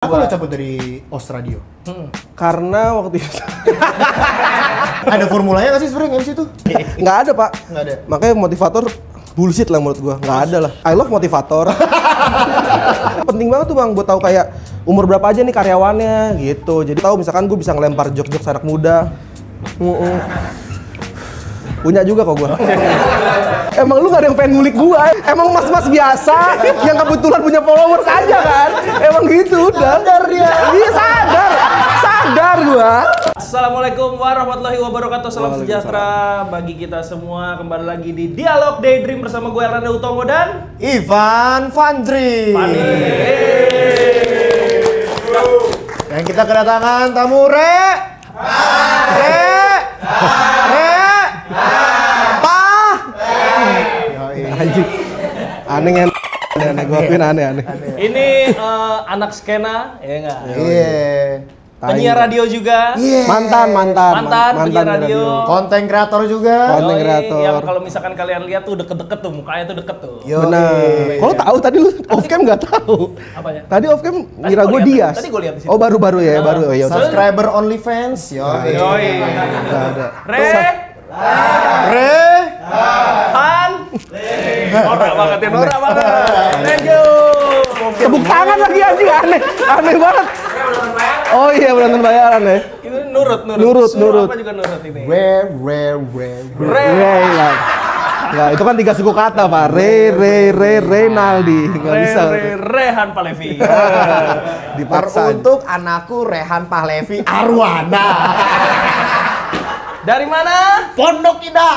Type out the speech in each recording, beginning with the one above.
Kenapa lo cabut dari Australia? Karena waktu itu Ada formulanya nggak sih sebenarnya MC itu? nggak ada, Pak. Nggak ada. Makanya motivator bullshit lah menurut gua. Nggak ada lah. I love motivator. Penting banget tuh Bang buat tahu kayak umur berapa aja nih karyawannya gitu. Jadi tahu misalkan gua bisa ngelempar jok-jok anak muda. Punya juga kok gua. Emang lu gak ada yang pengen ngulik gua? Emang mas-mas biasa yang kebetulan punya followers aja kan? Emang gitu udah. Sadar dia. Iya sadar. Sadar gua. Assalamualaikum warahmatullahi wabarakatuh. Salam sejahtera bagi kita semua. Kembali lagi di Dialog Daydream bersama gue Erlanda Utomo dan Ivan Fandri. Fani. Dan kita kedatangan tamu Re. Anjing. Aneh kan? Aneh, gua akuin aneh. Ini anak skena, ya enggak? Iya. Penyiar radio juga. Iya. Mantan Penyiar radio. Konten kreator juga. Konten Yoi, kreator. yang kalau misalkan kalian lihat tuh deket-deket tuh, mukanya tuh deket tuh. Yo. Benar. Kalau tahu tadi lu off cam nggak tahu. Apanya? Tadi off cam ngira gua gue lihat, Dias. tadi gua lihat di situ. Oh baru ya, baru ya. udah. Subscriber OnlyFans. Yo. Yoi. Nggak ada. Re. Han. Norak banget ya, norak banget. Thank you. Tepuk tangan lagi anjing aneh banget. Oh iya penonton bayaran ya. Itu nurut. Nurut. Apa juga nurut ini? Re. Lah. Nggak, itu kan 3 suku kata Pak. Renaldi. Nggak bisa. Rehan Palevi. Dipaksa. Untuk anakku Rehan Pahlevi Arwana. Dari mana? Pondok Indah.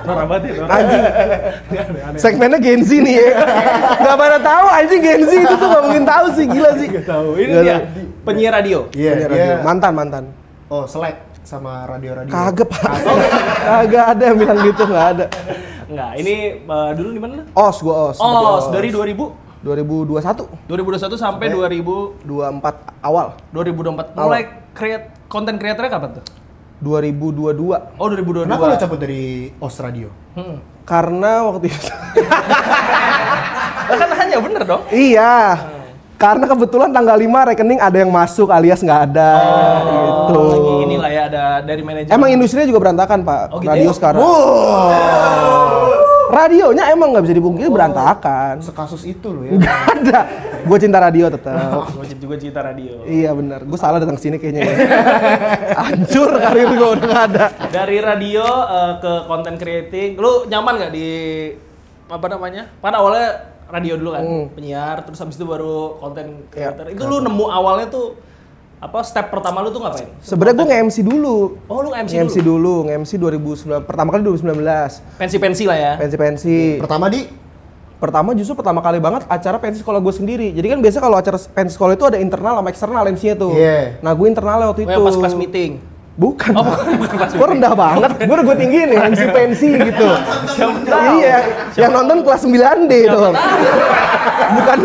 Norak banget ya, norak. Anjing. Segmennya Gen Z nih ya. Nggak pada tahu anjing Gen Z itu tuh nggak mungkin tahu sih, gila sih. Tahu. Ini Nggak dia tahu. penyiar radio. Iya, Penyiar dia. radio. Mantan. Oh, selek sama radio-radio. Kagak Pak. Kagak ada yang bilang gitu, nggak ada. Enggak, ini dulu di mana lu? Gua os. Dari 2021 2021 sampai 24 awal. 2024. Mulai konten kreatornya kapan tuh? 2022. Oh, 2022. Kenapa lo cabut dari Australia? Karena waktu itu Lah kan hanya bener dong. iya. Karena kebetulan tanggal 5 rekening ada yang masuk alias nggak ada gitu. Lagi inilah ya ada dari manajer. Emang industrinya juga berantakan, Pak. Oh, gitu Radio ya? sekarang. Radionya emang nggak bisa dipungkiri berantakan. Sekasus itu lo ya. Nggak ada. Gue cinta radio tetap. Gue juga cinta radio. Iya benar. Gue salah datang ke sini kayaknya ya. Hancur karir gue udah nggak ada. Dari radio ke content creating, lu nyaman nggak di apa namanya? Pada awalnya radio dulu kan, penyiar, terus habis itu baru content creator. Itu lu nemu awalnya tuh apa step pertama lu tuh ngapain? Sebenarnya gue nge-MC dulu. Oh, lu MC Nge-MC dulu. dulu. Nge-MC 2019. Pertama kali 2019. Pensi-pensi lah ya. Pensi-pensi. Pertama Justru pertama kali banget acara pensi sekolah gue sendiri. Jadi kan biasa kalau acara pensi sekolah itu ada internal sama eksternal MC-nya tuh. Iya. Nah gue internalnya waktu Oh, itu. yang pas kelas meeting. Bukan. Oh, bukan kelas Gue rendah banget. Gue tinggi nih MC pensi gitu. Siapa tahu? Iya. Yang nonton kelas 9D dong.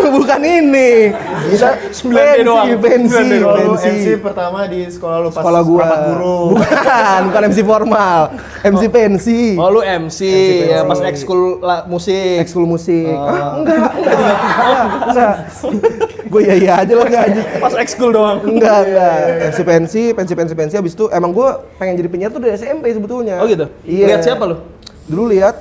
Bukan ini. Bisa 9D doang. Pensi. Kalau MC pertama di sekolah lu pas Sekolah gua. rapat guru. Bukan MC formal. MC pensi. Oh, lu MC, ya pas ekskul musik. Ekskul musik. Enggak. Gue iya aja lah enggak aja. Pas ekskul doang. Enggak. pensi habis itu emang gue pengen jadi penyiar tuh dari SMP sebetulnya. Oh gitu? Iya. Lihat siapa lu? Dulu lihat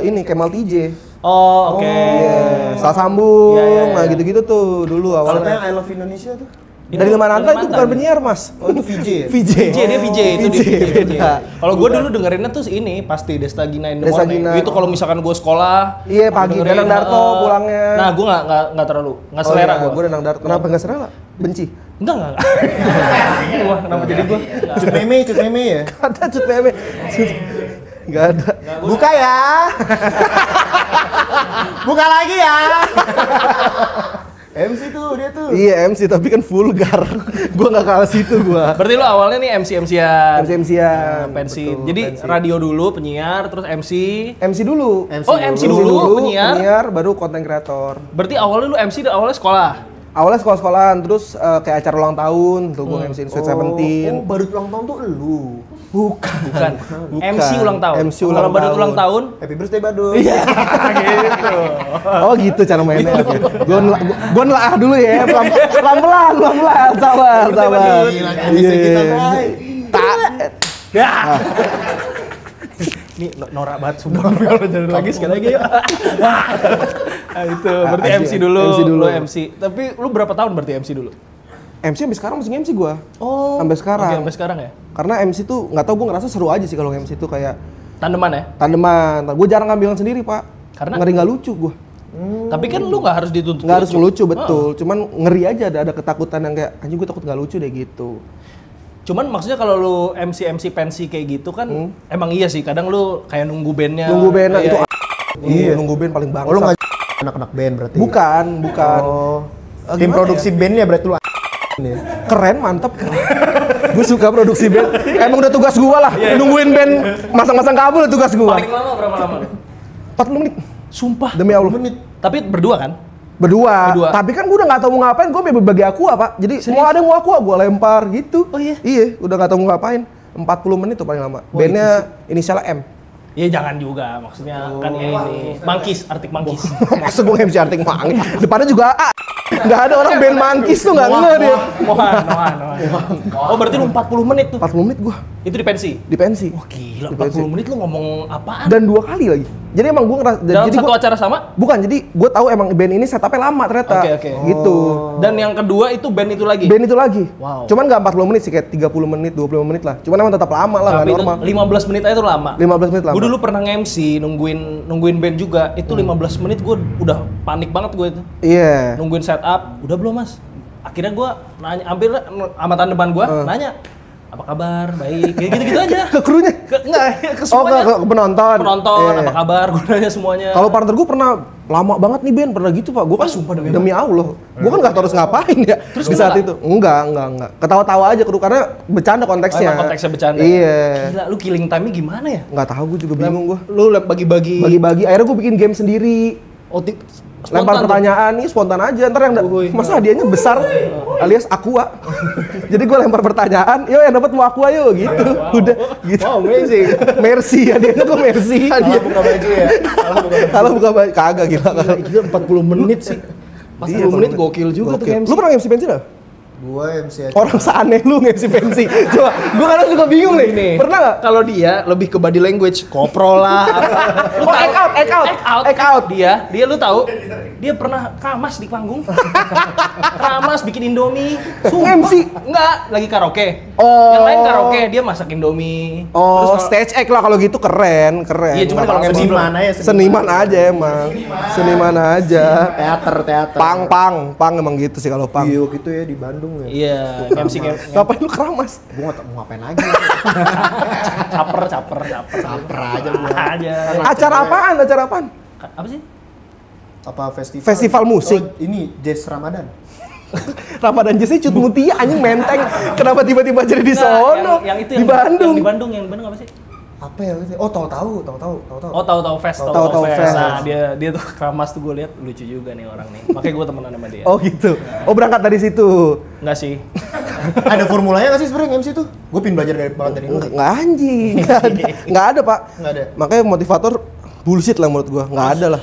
ini Kemal TJ. Oh, oke. Iya. Salah sambung. Iya. Nah gitu-gitu tuh dulu Kalau awalnya. yang I Love Indonesia tuh. Dari Mananta itu bukan penyiar, Mas. Oh, itu VJ ya? VJ. Dia VJ itu VJ, dia VJ. beda. Kalau gue dulu dengerinnya tuh ini pasti Desta Gina in the Desta Morning. Gina. Itu kalau misalkan gue sekolah. Iya, pagi. dengerin, Danang Darto pulangnya. Nah, gue nggak terlalu nggak selera gue. Gue Danang Darto. Kenapa nggak selera? Benci. Enggak. Wah, kenapa jadi gue? Cut meme ya? Ada cut meme. Nggak ada. Buka ya. Buka lagi ya. MC tuh dia tuh. Iya MC tapi kan vulgar. Gua nggak kalah situ gua. Berarti lu awalnya nih MC-MC-an. MC-MC-an. Pensi. Betul, Jadi pensi. radio dulu, penyiar, terus MC. MC dulu. Oh, MC dulu, penyiar. baru konten kreator. Berarti awalnya lu MC awalnya sekolah. Awalnya sekolah-sekolahan, terus kayak acara ulang tahun, tuh gue MC-in Sweet Oh, Seventeen. baru ulang tahun tuh lu. Bukan. MC ulang tahun. MC ulang Kalau Badut tahun. ulang tahun. Happy birthday Badut. Iya. Gitu. Oh gitu cara mainnya. Oke. Gua nelaah dulu ya, pelan-pelan. Sabar. Gila, edisi kita, Bay. Ya. Ini norak banget sumpah kalau jadi lagi sekali lagi yuk. Nah, itu berarti MC dulu. Lu MC. Tapi lu berapa tahun berarti MC dulu? MC sampai sekarang masih MC gua. Oh. Sampai sekarang. Oke, sampai sekarang ya. Karena MC tuh nggak tahu gua ngerasa seru aja sih kalau MC tuh kayak Tandeman ya? tandeman. Gua jarang ngambilan sendiri, Pak. Karena? ngeri nggak lucu gua. Tapi kan lu nggak harus dituntut. Nggak harus ngelucu betul. Cuman ngeri aja ada ketakutan yang kayak anjing gua takut nggak lucu deh gitu. Cuman maksudnya kalau lu MC pensi kayak gitu kan emang iya sih kadang lu kayak nunggu bandnya. Nunggu band Iya, itu Iya. nunggu band paling Oh, lu bangsat. nggak anak-anak band berarti? Bukan. Oh. Tim Gimana produksi bandnya berarti lu Keren, mantep. Gue suka produksi band. Emang udah tugas gua lah. Nungguin band masang-masang kabel udah tugas gua. Paling lama berapa lama? 40 menit. Sumpah. Demi Allah. Tapi berdua kan? Berdua. Berdua. Tapi kan gua udah nggak tahu mau ngapain. Gua bagi aqua, Pak. Jadi mau ada yang mau aqua, gua lempar gitu. Oh iya? Iya, udah nggak tahu mau ngapain. 40 menit tuh paling lama. Bandnya inisialnya M. Ya jangan juga, maksudnya kan ini Monkeys, Arctic Monkeys. Masa gua MC Arctic Monkeys? Depannya juga A. Nggak ada orang band Monkeys tuh nggak ngeh dia. Mohan. Oh berarti lu 40 menit tuh? 40 menit gua Itu di pensi? di pensi. Wah gila, Di pensi. 40 menit lu ngomong apaan? Dan 2 kali lagi. Jadi emang gua ngerasa Dalam jadi satu gua, acara sama? bukan, jadi gua tahu emang band ini setupnya lama ternyata. Oke. Gitu. Dan yang kedua itu band itu lagi? Band itu lagi. Wow. Cuman nggak 40 menit sih, kayak 30 menit, 25 menit lah. Cuman emang tetap lama lah, nggak Tapi itu normal. 15 menit aja tuh lama. 15 menit lama. Gue dulu pernah nge-MC nungguin band juga. Itu 15 menit gue udah panik banget gue itu. Iya. Nungguin setup, udah belum mas? Akhirnya gue nanya, hampir sama tandeman gue nanya, apa kabar, baik, kayak gitu-gitu aja. Ke krunya? Enggak, ke Oh, semuanya. ke penonton. Penonton, Iya. apa kabar, gue nanya semuanya. Kalau partner gue pernah lama banget nih band, pernah gitu Pak. Gue kan sumpah demi Allah. Gue kan nggak tahu harus ngapain ya. Terus di saat itu. Enggak. Ketawa-tawa aja kru karena bercanda konteksnya. Emang konteksnya bercanda. Iya. Gila, lu killing time-nya gimana ya? Nggak tahu, gue juga bingung gue. Lu bagi-bagi. Bagi-bagi. Akhirnya gue bikin game sendiri. Lempar pertanyaan nih spontan aja, ntar yang masa hadiahnya besar alias aqua. Jadi gue lempar pertanyaan, yo yang dapat mau aqua yo gitu. Udah gitu. Wow, amazing. Mercy, hadiahnya gue Mercy. Kalau buka baju ya. Kalau buka baju kagak gila. Gila 40 menit sih. 40 menit gokil juga tuh Gokil. MC. Lu pernah MC pensi nggak? Gua MC aja. Orang seaneh lu nge-MC pensi. Coba, gue kadang suka bingung nih. Ini. Pernah nggak? Kalau dia lebih ke body language, kopro lah. Lu Oh, tahu- act out. Dia lu tahu, dia pernah kramas di panggung. Kramas bikin Indomie. MC? Enggak, lagi karaoke. Oh. Yang lain karaoke, dia masak Indomie. Oh, Terus kalau- stage act lah kalau gitu keren. Iya, cuman kalau MC Seniman aja. Seniman aja emang. Seniman aja. Teater. Pang emang gitu sih kalau pang. Iya gitu ya di Bandung ya. Iya, MC Ngapain lu keramas? Gua nggak tahu mau ngapain lagi. caper. Caper aja gua. Aja. Acara apaan? Apa sih? Apa festival? Festival musik. Oh, ini Jazz Ramadan. Ramadan Jazznya Cut Mutia anjing menteng. Kenapa tiba-tiba jadi di sono? Yang itu di Bandung. Yang di Bandung apa sih? Apa ya? Oh, tahu. Oh tahu Fest. Tahu Fest. Nah, dia tuh keramas tuh gue lihat lucu juga nih orang nih. Makanya gue temenan sama dia. Oh gitu. Oh berangkat dari situ. Enggak sih. Ada formulanya nggak sih sebenarnya MC tuh? Gue pin belajar dari lu. Nggak anjing. Nggak ada Pak. Nggak ada. Makanya motivator bullshit lah menurut gua. Nggak ada lah.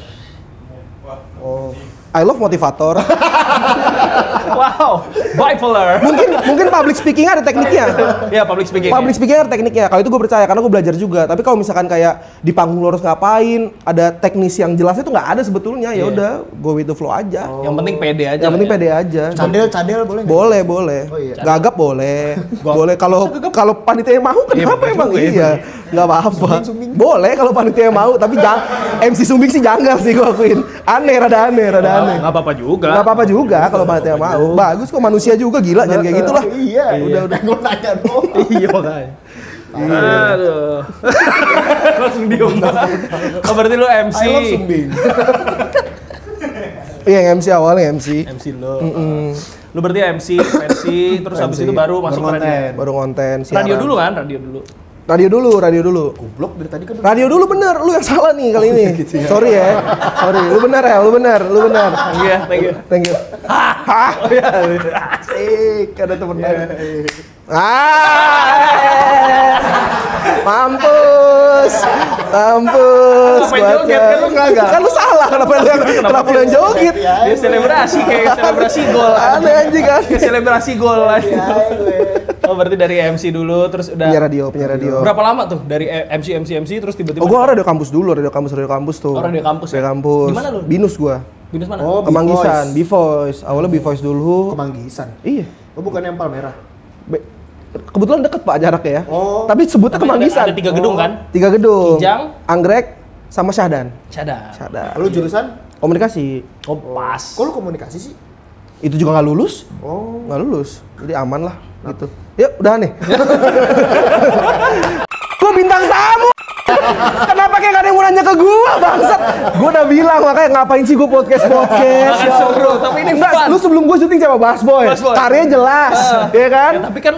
Oh. I love motivator. Wow, bipolar. mungkin public speaking ada tekniknya. Ya public speaking. Public speaking ada tekniknya. Kalau itu gue percaya karena gue belajar juga. Tapi kalau misalkan kayak di panggung lo harus ngapain, ada teknis yang jelasnya itu nggak ada sebetulnya. Ya udah, go with the flow aja. Yang penting pede aja. Yang penting ya. pede aja. Cadel boleh nggak? Boleh. Oh, iya. Gagap boleh. Boleh kalau panitia mau kenapa emang iya. Nggak apa-apa. Sumbing. Boleh kalau panitia mau, tapi MC Sumbing sih janggal sih gue akuin. Rada aneh. Nggak apa-apa juga. Nggak apa-apa juga kalau panitia mau. Bagus kok manusia juga gila jangan kayak gitulah. Iya. Udah gue nanya doang. Iya makanya. Aduh. Langsung diem. Oh berarti lu MC. I love Sumbing. Iya yang MC awalnya MC. MC lu. Lu berarti MC, versi, terus habis itu baru masuk ke radio. Baru konten. Radio dulu kan, radio dulu. Radio dulu. Goblok dari tadi kan. Radio dulu bener, lu yang salah nih kali ini. Gitu ya. Sorry, lu bener ya, lu bener. Iya, thank you. Thank you. Oh iya. Asik, ada temen lain. Mampus. Ngapain joget? Kan lu kagak. Kan lu salah, kenapa lu yang joget? Dia selebrasi kayak selebrasi gol. Aneh anjing kan. Kayak selebrasi gol. Oh, berarti dari MC dulu terus udah Penyiar radio. Berapa lama tuh dari MC terus tiba-tiba Oh, gua radio kampus dulu, radio kampus tuh. Oh, radio kampus ya? Radio kampus. Di mana lu? Binus gua. Binus mana? Oh, Kemanggisan, B-Voice. Awalnya B-Voice dulu. Kemanggisan. Iya. Oh, bukan yang Palmerah. Kebetulan deket Pak jaraknya ya. Oh. Tapi sebutnya Tapi Kemanggisan. ada 3 gedung kan? 3 gedung. Kijang, Anggrek, sama Syahdan. Syahdan. Lu jurusan? Komunikasi. Oh, pas. Kok lu komunikasi sih? Itu juga nggak lulus. Oh. Nggak lulus. Jadi aman lah gitu. Yuk, udah nih. Gua bintang tamu. Kenapa kayak gak ada yang mau nanya ke gua, bangsat? Gua udah bilang, makanya ngapain sih gua podcast. Makan seru, tapi ini enggak, fun. lu sebelum gua syuting sama Bass Boy. Karyanya jelas, ya kan? Ya, tapi kan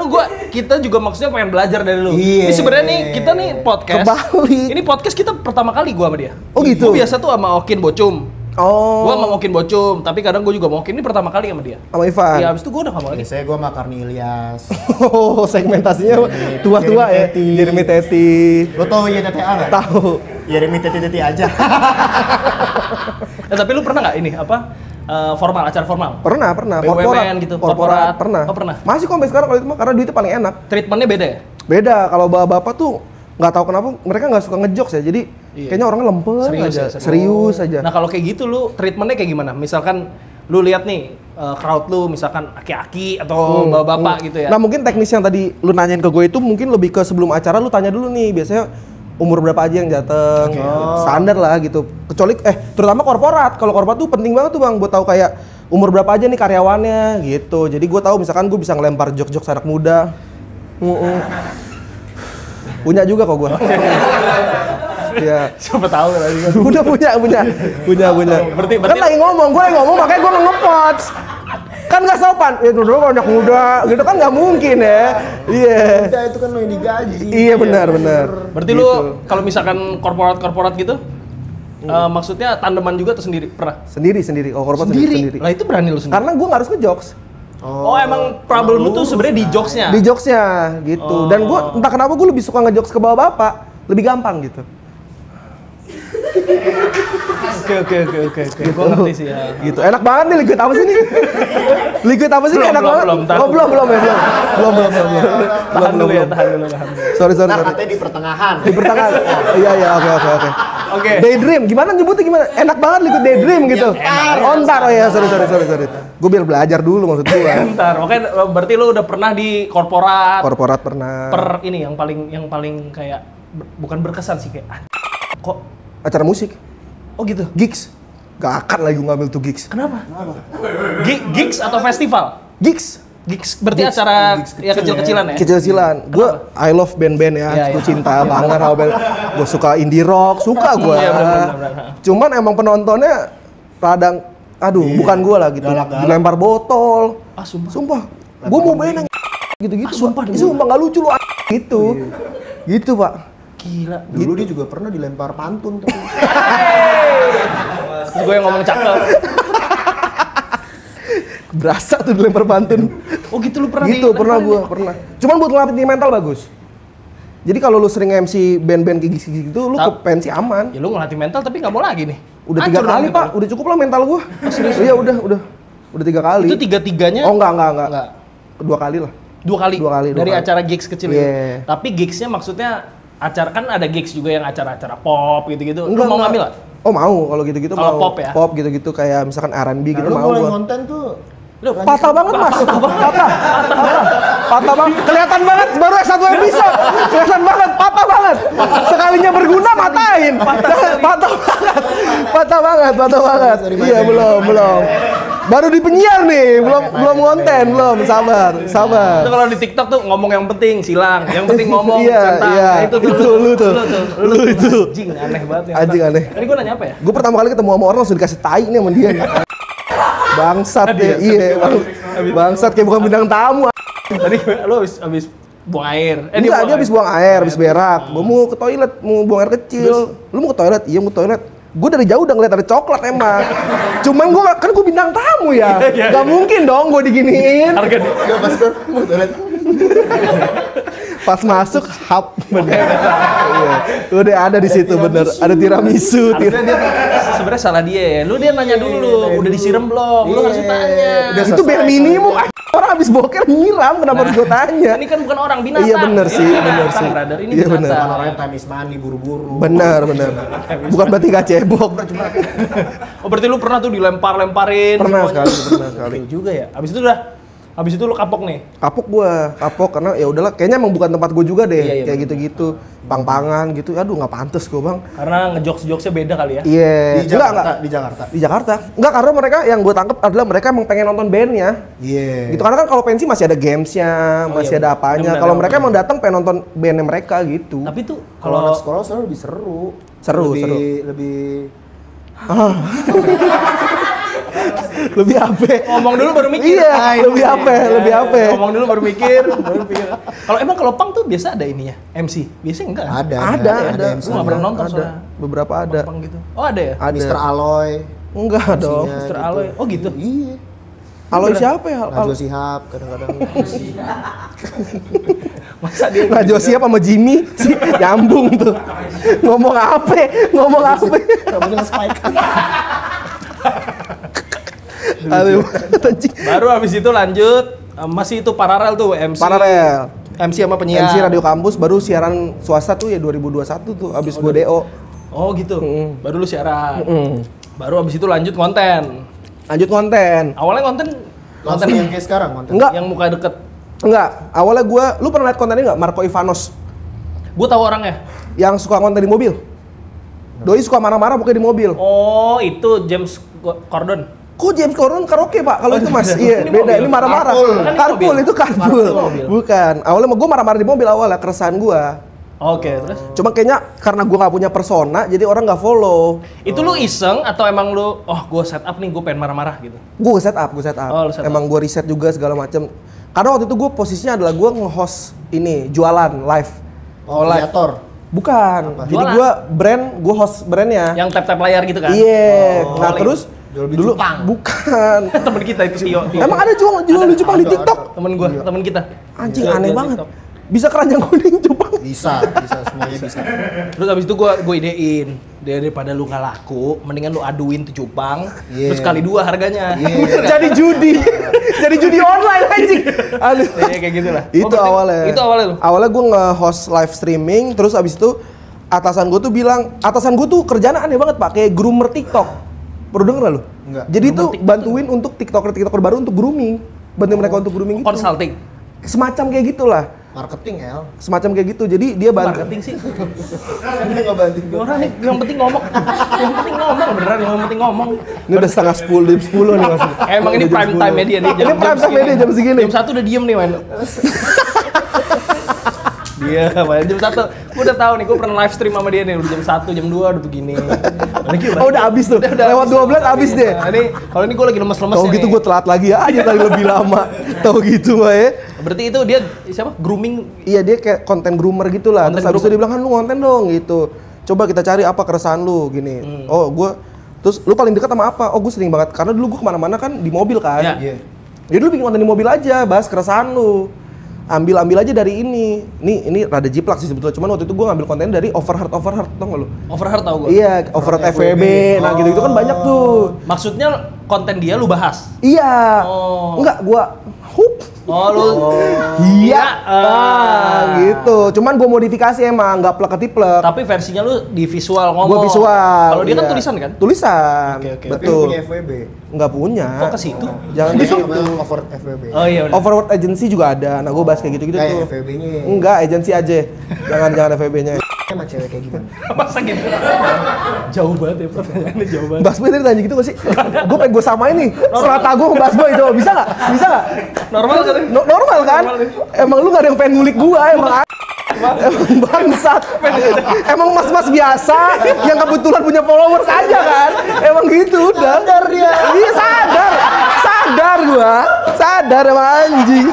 kita juga maksudnya pengen belajar dari lu. Iya. Ini sebenarnya nih kita nih podcast. Kebalik. Ini podcast kita pertama kali gua sama dia. Oh, gitu? Gua biasa tuh sama Okin Bocum. Oh. Gua sama Okin Bocum, tapi kadang gua juga mau Okin ini pertama kali sama dia. Sama Ivan. Iya, habis itu gua udah sama lagi. Biasanya gua sama Karni Ilyas. Oh, segmentasinya tua-tua ya. Jeremy Teti. Lo tau YTTA nggak? Tahu. Jeremy Teti aja. Tapi lu pernah nggak ini apa? Formal, acara formal? Pernah. BUMN gitu, korporat. Pernah. Oh, pernah. Masih kok sampai sekarang kalau itu mah karena duitnya paling enak. Treatmentnya beda ya? Beda, kalau bapak-bapak tuh nggak tahu kenapa mereka nggak suka ngejokes ya. Jadi Iya. kayaknya orangnya lempeng Serius aja. ya? Serius aja. Nah, kalau kayak gitu lu treatmentnya kayak gimana? Misalkan lu lihat nih crowd lu misalkan aki-aki atau bapak-bapak gitu ya. Nah, mungkin teknis yang tadi lu nanyain ke gue itu mungkin lebih ke sebelum acara lu tanya dulu nih, biasanya umur berapa aja yang dateng, standar lah gitu. Kecuali terutama korporat. Kalau korporat tuh penting banget tuh Bang buat tahu kayak umur berapa aja nih karyawannya gitu. Jadi gue tahu misalkan gue bisa ngelempar jok-jok anak muda. Punya juga kok gue. Iya. Siapa tahu tadi. Udah punya. Berarti Kan lagi ngomong, gue makanya gue nge-pots. Kan nggak sopan, ya dulu anak muda, gitu kan nggak mungkin ya. Iya. Udah itu kan lo yang digaji. Iya benar. Berarti Gitu. lu kalau misalkan korporat gitu maksudnya tandeman juga tuh sendiri pernah? Sendiri. Oh, korporat sendiri. Lah itu berani lu sendiri. Karena gue nggak harus ngejokes. Oh, emang problem lu tuh sebenarnya di jokesnya. Di jokesnya gitu. Dan gue entah kenapa gue lebih suka ngejokes ke bapak-bapak, lebih gampang gitu. Oke. Gua ngerti sih ya. Gitu. Enak banget nih liquid apa sih nih? Liquid apa sih nih enak banget? Belum. Tahan dulu. Sorry. Nah, katanya di pertengahan. Di pertengahan. Iya, oke. Oke. Daydream, gimana nyebutnya gimana? Enak banget liquid daydream gitu. Ontar, oh ya, sorry. Gue biar belajar dulu maksud gue. Bentar, oke, berarti lu udah pernah di korporat. Korporat pernah. Ini yang paling kayak bukan berkesan sih kayak kok Acara musik. oh gitu. Gigs. Gak akan lagi ngambil tuh gigs. Kenapa? Gigs atau festival? Gigs. Gigs berarti acara ya kecil-kecilan ya? Kecil-kecilan. Gue I love band-band ya. Iya, Gue cinta banget sama band. Gue suka indie rock, suka gue. Iya, benar. Cuman emang penontonnya radang, aduh, bukan gue lah gitu. Galak-galak. Dilempar botol. Ah, Sumpah. Gue mau main yang gitu-gitu. sumpah, Pak. Sumpah nggak lucu lu gitu. Gitu, Pak. Gila. Dulu dia juga pernah dilempar pantun tuh. Terus gue yang ngomong cakep. Berasa tuh dilempar pantun. Oh gitu lu pernah Gitu, pernah gue, pernah. Cuman buat ngelatih mental bagus. Jadi kalau lu sering MC band-band kayak gitu, lu ke pensi aman. Ya lu ngelatih mental tapi nggak mau lagi nih. Udah 3 Hancur kali, dong Pak. mental. Udah cukup lah mental gua. Iya, udah 3 kali. Itu tiga-tiganya? Oh, enggak. Enggak. 2 kali lah. 2 kali. Dari kali. acara gigs kecil Iya. itu. Tapi gigsnya maksudnya acara kan ada gigs juga yang acara-acara pop gitu-gitu. Lu mau ngambil nggak? Oh, mau. Kalau gitu-gitu Kalau mau. pop ya? Pop gitu-gitu kayak misalkan R&B gitu Lu mau mulai gua. konten tuh Patah banget, Mas. Patah banget. Kelihatan banget baru satu episode. Kelihatan banget, patah banget. Sekalinya berguna matain. Patah banget. Iya, belum. Baru di penyiar nih, belum konten, belum. Sabar. Itu kalau di TikTok tuh ngomong yang penting silang, yang penting ngomong Iya, centang. iya. Nah, itu Lu itu. Anjing aneh banget ya. Anjing aneh. Tadi gua nanya apa ya? Gue pertama kali ketemu sama orang langsung dikasih tai nih sama dia. Bangsat deh, iya. Bangsat kayak bukan bintang tamu. Tadi lu habis buang air. Enggak, dia habis buang air, habis berak. Gue mau ke toilet, mau buang air kecil. Lu mau ke toilet? Iya, mau ke toilet. Gue dari jauh udah ngeliat ada coklat emang. Cuman gue bintang tamu ya. Gak mungkin dong gue diginiin. Harga Gak pas gue mau toilet. Pas masuk hap bener. Iya. Udah ada di situ bener. Ada tiramisu. Harusnya dia sebenarnya salah dia ya. Lu dia nanya dulu, udah disiram belum? Lu harus tanya. Itu bare minimum. Orang habis boker nyiram, kenapa harus gue tanya? Ini kan bukan orang, binatang. Iya bener sih, bener sih. Brother. Ini Iya binatang. bener. Orang yang time is money, buru-buru. Bener. Bukan berarti gak cebok. Oh berarti lu pernah tuh dilempar-lemparin Pernah semuanya. sekali. Betul juga ya. Abis itu lu kapok nih. Kapok karena ya udahlah kayaknya emang bukan tempat gue juga deh. Iya, Kayak bener. gitu-gitu. Pang-pangan gitu. Aduh nggak pantes gue bang. Karena ngejokes-jokesnya beda kali ya. Iya. Di Jakarta. Di Jakarta. Enggak, karena mereka yang gue tangkep adalah mereka emang pengen nonton bandnya. Iya. Gitu, karena kan kalau pensi masih ada gamesnya, masih iya, ada bener. apanya. Bener, Kalau bener, mereka bener. emang datang pengen nonton bandnya mereka gitu. Tapi tuh Kalau kalau anak sekolah sebenarnya lebih seru. Seru. Lebih Lebih apa? ngomong dulu baru mikir. Iya, lebih apa? Lebih apa? Ngomong dulu baru mikir. Kalau pang tuh biasa ada ini ya, MC. Biasanya enggak. Ada. MC. Gua nggak pernah nonton Ada. soalnya. Beberapa ada. Pang gitu. Oh ada ya? Ada. Mr. Aloy. Enggak dong. MC-nya Mr. gitu. Aloy. Oh gitu. Iya. Aloy siapa ya? Najwa Shihab kadang-kadang. Masa dia Najwa siapa sama Jimmy? Nyambung tuh. Ngomong apa? Rambutnya spike. Aduh, anjing. baru habis itu lanjut masih itu paralel tuh MC. Paralel. MC sama penyiar. MC Radio Kampus baru siaran swasta tuh ya 2021 tuh abis gue DO. Oh gitu. Baru lu siaran. Mm. Baru habis itu lanjut konten. Lanjut konten. Awalnya konten Langsung yang kayak sekarang konten. Enggak, yang muka deket. awalnya gue, lu pernah liat kontennya nggak? Marco Ivanos Gue tahu orangnya. yang suka konten di mobil. Doi suka marah-marah pokoknya di mobil. Oh itu James Corden. Kok James Corden karaoke pak? Kalau itu mas, iya Ini beda. mobil. Ini marah-marah. Carpool. Kan ini Carpool mobil. itu carpool. Carpool mobil. Bukan. Awalnya gue marah-marah di mobil awalnya keresahan gue. Oke, terus? Cuma kayaknya karena gue nggak punya persona, jadi orang nggak follow. Itu lu iseng atau emang lu, gue set up nih, gue pengen marah-marah gitu? Gue set up. Oh, lu set up. Emang gue riset juga segala macem. Karena waktu itu gue posisinya adalah gue nge-host ini jualan live. Oh, kreator. Bukan. Jadi Jualan? gue host brandnya. Yang tap-tap layar gitu kan? Iya. Oh, Nah paling. terus Jual beli dulu cupang. bukan. Temen kita itu Tio. Emang ada jual Jepang di ada. TikTok. Temen kita. Anjing Jual- aneh jual banget. TikTok. Bisa keranjang kuning Jepang. Bisa semuanya bisa. Terus abis itu gue idein, daripada lu nggak laku, mendingan lu aduin tuh cupang, Iya. terus kali 2 harganya. Iya. Jadi judi. Jadi judi online anjing. Aduh. Iya kayak gitulah. Itu berarti awalnya. Itu awalnya lu. Awalnya gue nge-host live streaming, terus abis itu atasan gue tuh bilang, atasan gue tuh kerjaan aneh banget pak, kayak groomer TikTok. Pernah denger gak lu? Enggak. Jadi Groomer tuh TikTok bantuin untuk TikToker baru untuk grooming. Bantuin mereka untuk grooming gitu. Consulting. Semacam kayak gitulah. Marketing El. Semacam kayak gitu. Jadi dia bantu. Marketing sih. Dia nggak banting gua. Orang nih yang penting ngomong. Yang penting ngomong beneran, yang penting ngomong. Ini udah setengah 10, jam 10 nih maksudnya. Emang ini Udah jam prime 10. time media nih. Ini prime time media jam segini. Jam 1 udah diem nih man. Dia, jam 1. Gue udah tahu nih, gue pernah live stream sama dia nih. Udah jam 1, jam 2 udah begini. Oh udah habis tuh. Lewat 12 habis deh. Nah, ini kalau ini gue lagi lemes-lemes Tahu gitu gue telat lagi aja tadi lebih lama. Tahu gitu mah ya. Berarti itu dia siapa? Grooming. Iya dia kayak konten groomer gitu lah. Konten Terus habis itu dia bilang kan lu konten dong gitu. Coba kita cari apa keresahan lu gini. Oh gue terus lu paling dekat sama apa? Oh gue sering banget karena dulu gue kemana-mana kan di mobil kan. Iya. Iya. Jadi lu bikin konten di mobil aja, bahas keresahan lu. Ambil aja dari ini. Ini rada jiplak sih sebetulnya. Cuman waktu itu gue ngambil konten dari Overheard tau gak lu? Overheard tau gue. Iya, Overheard FWB. Nah gitu-gitu kan banyak tuh. Maksudnya konten dia lu bahas. Iya. Oh. Enggak, gua Oh lu. Iya. Ah. Gitu. Cuman gua modifikasi emang, nggak plek-ketiplek. Tapi versinya lu di visual ngomong. Gua visual. Kalau dia kan iya. tulisan kan? Tulisan. Oke, oke. Tapi lu Betul. punya FWB. Nggak punya. Kok ke situ? Jangan Dia gitu. namanya cover FWB. Oh iya udah. Overworld Agency juga ada. Nah, gua bahas kayak gitu-gitu Kayak tuh. FWB-nya. Enggak, agensi aja. jangan FWB-nya. Sama cewek kayak gimana? Masa gitu? Jauh banget ya pertanyaannya, jauh banget. Basbo tadi tanya gitu gak sih? Gue pengen gue samain nih. Strata gue sama Basbo itu. Bisa nggak? Bisa nggak? Normal kan? Normal kan? Normal, ya. Emang lu gak ada yang pengen ngulik gua, emang emang bangsat. Emang mas-mas biasa yang kebetulan punya followers aja kan? Emang gitu udah. Sadar dia. Iya sadar. Sadar gua. Sadar emang anjing.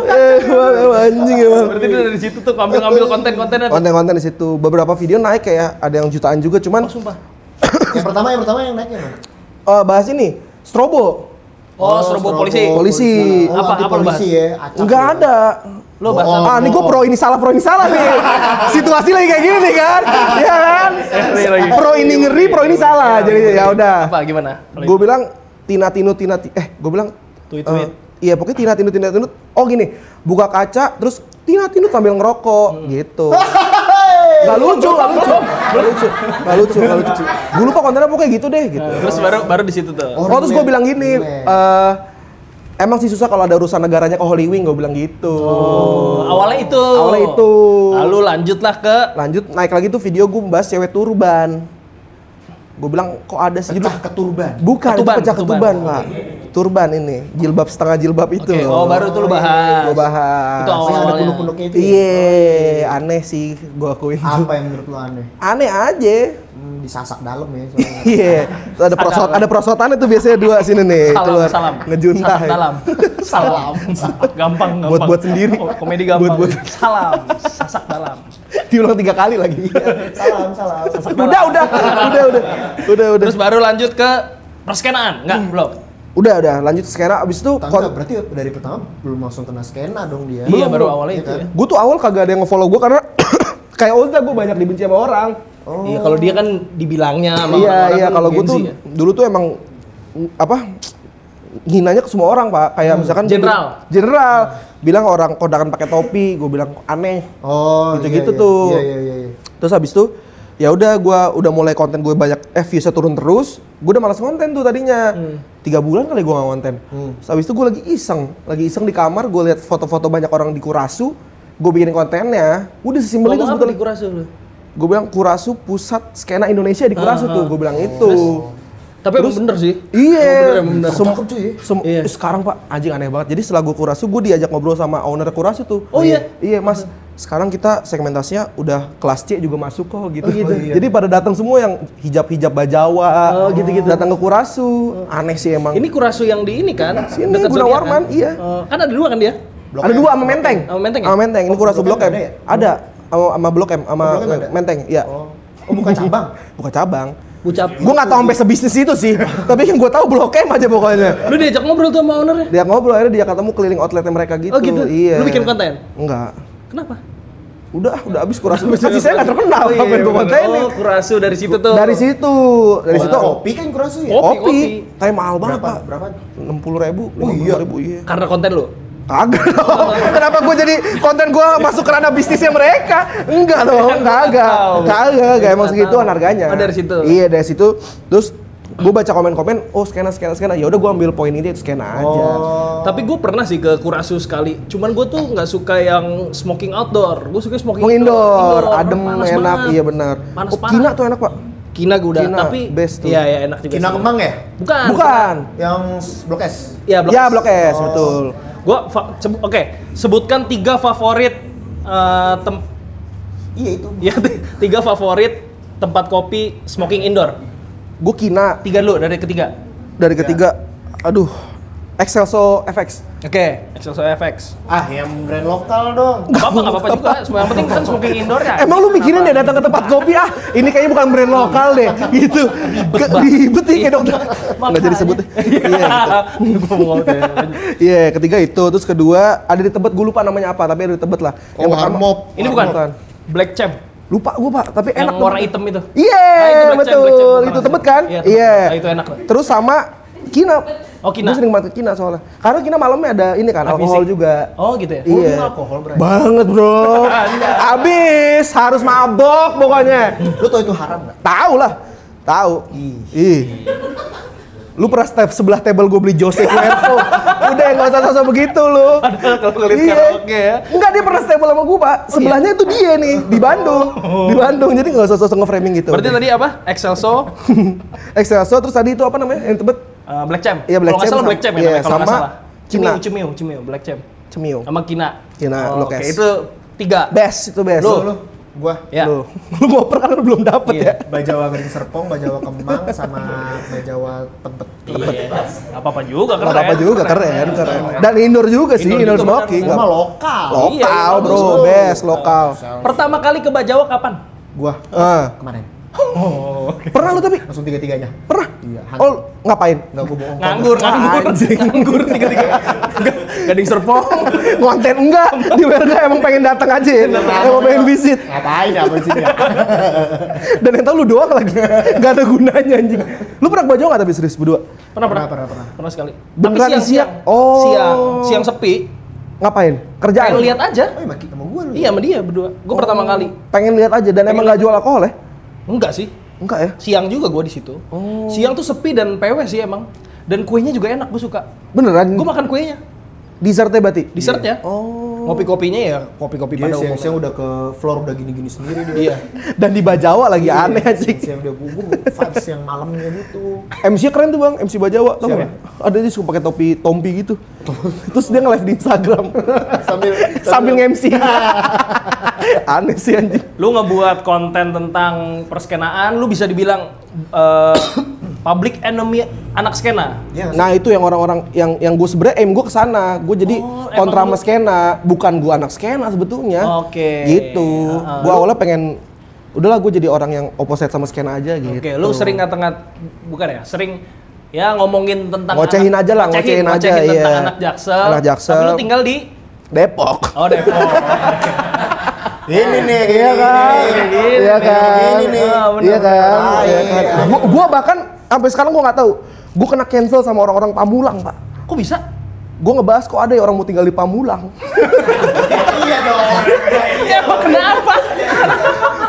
Emang anjing emang. Berarti dia dari situ tuh ngambil konten-kontennya. Konten-konten di situ. Beberapa video naik kayak ada yang jutaan juga cuman Oh sumpah. Yang pertama yang naiknya mana? bahas ini strobo. Oh, strobo polisi. Polisi. Oh, Apa- anti apa lu bahas? polisi ya? Acak Enggak ya. ada. Lo bahasa Ah, nih gue pro ini salah nih. Situasi lagi kayak gini nih kan, ya kan? Pro ini ngeri, pro ini salah. Jadi ya udah. apa gimana? Gue bilang gue bilang Tweet. iya pokoknya Tina Tinut. Oh gini, buka kaca terus Tina Tinut sambil ngerokok gitu. Gak lucu. Gue lupa kontennya pokoknya gitu deh gitu. Terus baru di situ tuh. Oh terus gue bilang gini, emang sih susah kalau ada urusan negaranya ke Holy Wing, gue bilang gitu. Oh, awalnya itu. Lalu lanjut naik lagi tuh video gue membahas cewek turban. Gue bilang kok ada sih Pecah keturban. Bukan, itu pecah ketuban. ketuban, Pak. Turban ini, jilbab setengah jilbab itu. Oke, oh baru tuh lu bahas. Gue bahas. Itu Yang ada awalnya. punuk-punuknya itu. Iya, aneh sih gue akuin. Apa yang menurut lu aneh? Aneh aja. Disasak dalam ya soalnya. Iya, tuh ada prosotan itu biasanya dua sini nih, keluar Salam. ngejuntah. Sasak Ya. dalam. Salam. Gampang. Buat sendiri. Komedi gampang. Buat. Salam. Sasak dalam. Diulang 3 kali lagi. Salam. Udah. Terus baru lanjut ke perskenaan? Enggak, belum. Udah lanjut sekarang abis itu Tangga, berarti dari pertama belum langsung kena skena dong dia. Iya, baru awalnya Iya itu kan? ya. gue tuh awal kagak ada yang nge-follow gue karena kayak Oza gue banyak dibenci sama orang. Iya, kalau dia kan dibilangnya sama orang-orang Iya, kan kalau gue Gen Z tuh ya. dulu tuh emang hinanya ke semua orang, Pak. Kayak misalkan General bilang orang kondangan pakai topi, gue bilang aneh. Oh, Gitu-gitu iya. tuh. Iya. Terus habis itu ya udah gue udah mulai konten gue banyak viewsnya turun terus, gue udah malas konten tuh tadinya. 3 bulan kali gue nggak konten. Terus habis itu gue lagi iseng di kamar, gue lihat foto-foto banyak orang di Kurasu, gue bikin kontennya. Udah sesimpel itu sebetulnya. Gue bilang Kurasu pusat skena Indonesia di Kurasu tuh, gue bilang itu. Tapi emang bener sih. Iya. Bener. Cakep cuy. Iya. Sekarang Pak, anjing aneh banget. Jadi setelah gue Kurasu, gue diajak ngobrol sama owner Kurasu tuh. Oh iya? Iya Mas, sekarang kita segmentasinya udah kelas C juga masuk kok gitu. iya. Jadi pada datang semua yang hijab-hijab Bajawa, gitu-gitu. Datang ke Kurasu. Aneh sih emang. Ini Kurasu yang di ini kan? Sini Dekat Gunawarman, Zodiac kan? iya. Kan ada 2 kan dia? Ada 2 sama Menteng. Sama Menteng ya? Sama Menteng. Ini Kurasu Blok Blok M M. ada ya? Ada. Sama Blok M, sama Blok M ada? Menteng. Iya. Oh, bukan cabang. Bukan cabang. Ucap. Gue nggak tahu sampai sebisnis itu sih. Tapi yang gue tahu Blok M aja pokoknya. Lu diajak ngobrol tuh sama ownernya? Dia ngobrol, akhirnya dia ketemu keliling outletnya mereka gitu. Oh gitu? Iya. Lu bikin konten? Enggak. Kenapa? Udah habis Kurasu. Masih saya nggak terkenal, Oh, iya, ngapain gue kontenin. Oh, Kurasu dari situ tuh. Dari situ Kopi kan Kurasu ya? Kopi. Tapi mahal banget Pak. Berapa? 60.000, Oh, iya. 50.000 iya. Karena konten lu? Kagak dong. Kenapa gue jadi konten gue masuk ke ranah bisnisnya mereka? Enggak dong, kagak emang segituan harganya. Oh, dari situ? Iya, dari situ. Terus gue baca komen-komen, oh skena. Ya udah gue ambil poin ini skena aja. Tapi gue pernah sih ke Kurasu sekali. Cuman gue tuh nggak suka yang smoking outdoor. Gue suka smoking Mau indoor, adem, Panas enak, banget. iya benar. Panas Oh, parah. Kina tuh enak Pak. Kina gue udah, Kina, tapi best tuh. Iya enak juga. Kina sih. Kemang ya? Bukan. Yang Blok S. Iya Blok Ya S. Blok S, betul. Oke, sebutkan 3 favorit Iya itu. ya 3 favorit tempat kopi smoking indoor. Gue Kina 3 dulu dari ketiga. dari ketiga. Aduh, Excelso FX. Oke, Excelso FX. Yang brand lokal dong. Gak apa-apa juga. Yang penting kan smoking indoor ya. Emang lu mikirin deh datang ke tempat kopi ini kayaknya bukan brand lokal deh, gitu. Ribet nih kayak dokter. Nggak jadi sebut. Iya. Gue mau ngomong deh. Iya, ketiga itu. Terus kedua ada di Tebet, gue lupa namanya apa, tapi ada di Tebet lah. Oh, Harmop. Ini bukan Black Champ. Lupa gue Pak, tapi Yang enak. warna banget. hitam itu. Iya, Ah, itu Black Champ, betul. Black Champ, gua Itu pernah Tebet sih. kan? Iya, Tebet. Iya. Ah, itu enak. Terus sama Kina. Oh, Kina. Gue sering banget ke Kina soalnya. Karena Kina malamnya ada ini kan, Live alkohol music. juga. Oh gitu ya? Iya. Alkohol berarti. Banget bro. Abis harus mabok pokoknya. Lu tau itu haram nggak? Tahu lah. Tahu. Ih. Lu pernah sebelah table gue beli Jose Cuervo. Udah nggak usah sosok begitu lu. Padahal kalau ngeliat karaoke ya. Enggak, dia pernah stable sama gue Pak. Sebelahnya itu dia nih di Bandung. Di Bandung. Jadi nggak usah sosok nge-framing gitu. Berarti tadi apa? Excelso, Excelso, terus tadi itu apa namanya? Yang Tebet? Black Champ. Iya, Black Kalau nggak Champ salah Black Champ ya, iya, namanya, kalau nggak sama salah. Kina. Cimio, Black Champ. Cemio. Sama Kina. Kina, Oh, Lokes. Oke, itu 3. Best itu best. Lu. Gua Ya. Lu ngoper kan lu belum dapet Iya. ya. Bajawa Gading Serpong, Bajawa Kemang, sama Bajawa Tebet. Iya. Apa-apa juga Nggak keren. apa-apa juga, keren. Dan indoor juga sih, Indoor indoor juga smoking. Gua mah lokal. Lokal Iya, bro, bagus, best lokal. Pertama kali ke Bajawa kapan? Gua Kemarin. Pernah lu tapi? langsung tiga-tiganya. Pernah? Iya. Oh, ngapain? Enggak, gua bohong. Nganggur Anjing. tiga-tiga. Gading Serpong. Konten enggak, di WRG emang pengen datang aja ya. Emang pengen visit. Ngapain ya di sini? Dan yang tau lu doang lagi. Gak ada gunanya anjing. Lu pernah ke Bajawa nggak tapi serius berdua? Pernah sekali. Beneran Tapi siang-siang. Oh. Siang sepi. Ngapain? Kerjaan? Pengen lihat aja. Oh, maki sama gua lu. Iya, sama dia berdua. Gue pertama kali. Pengen lihat aja dan emang nggak jual alkohol ya? Enggak sih. Enggak ya? Siang juga gue di situ. Siang tuh sepi dan PW sih emang. Dan kuenya juga enak, gue suka. Beneran? Gue makan kuenya. Dessertnya berarti? Dessertnya. Oh. Ngopi-kopinya ya kopi-kopi Dia pada umumnya. siang-siang udah ke floor udah gini-gini sendiri dia. Iya. Dan di Bajawa lagi aneh anjing. Siang udah bubur, vibes yang malamnya gitu. MC keren tuh bang, MC Bajawa tau Siapa? nggak? Ada dia suka pakai topi tompi gitu. Terus dia nge-live di Instagram sambil nge-MC. Aneh sih anjing. Lu ngebuat konten tentang perskenaan, lu bisa dibilang public enemy anak skena. Iya, Nah itu yang orang-orang yang gue sebenarnya gue kesana, gue jadi Oh, kontra emang sama skena, bukan gue anak skena sebetulnya. Oke. Gitu. Gue Lu- awalnya pengen, udahlah gue jadi orang yang opposite sama skena aja gitu. Oke, lu sering bukan ya? Sering ya ngomongin tentang Ngocehin aja lah, ngocehin aja, tentang iya. anak Jaksel. Anak Jaksel. Tapi lu tinggal di Depok. Oh, Depok. Ini nih, Iya kan? Iya kan? Ini nih. Iya kan? Ah, Iya iya. kan? Gua bahkan sampai sekarang gua nggak tahu. Gua kena cancel sama orang-orang Pamulang, Pak. Kok bisa? Gua ngebahas kok ada ya orang mau tinggal di Pamulang. Iya dong. Ya, emang kenapa?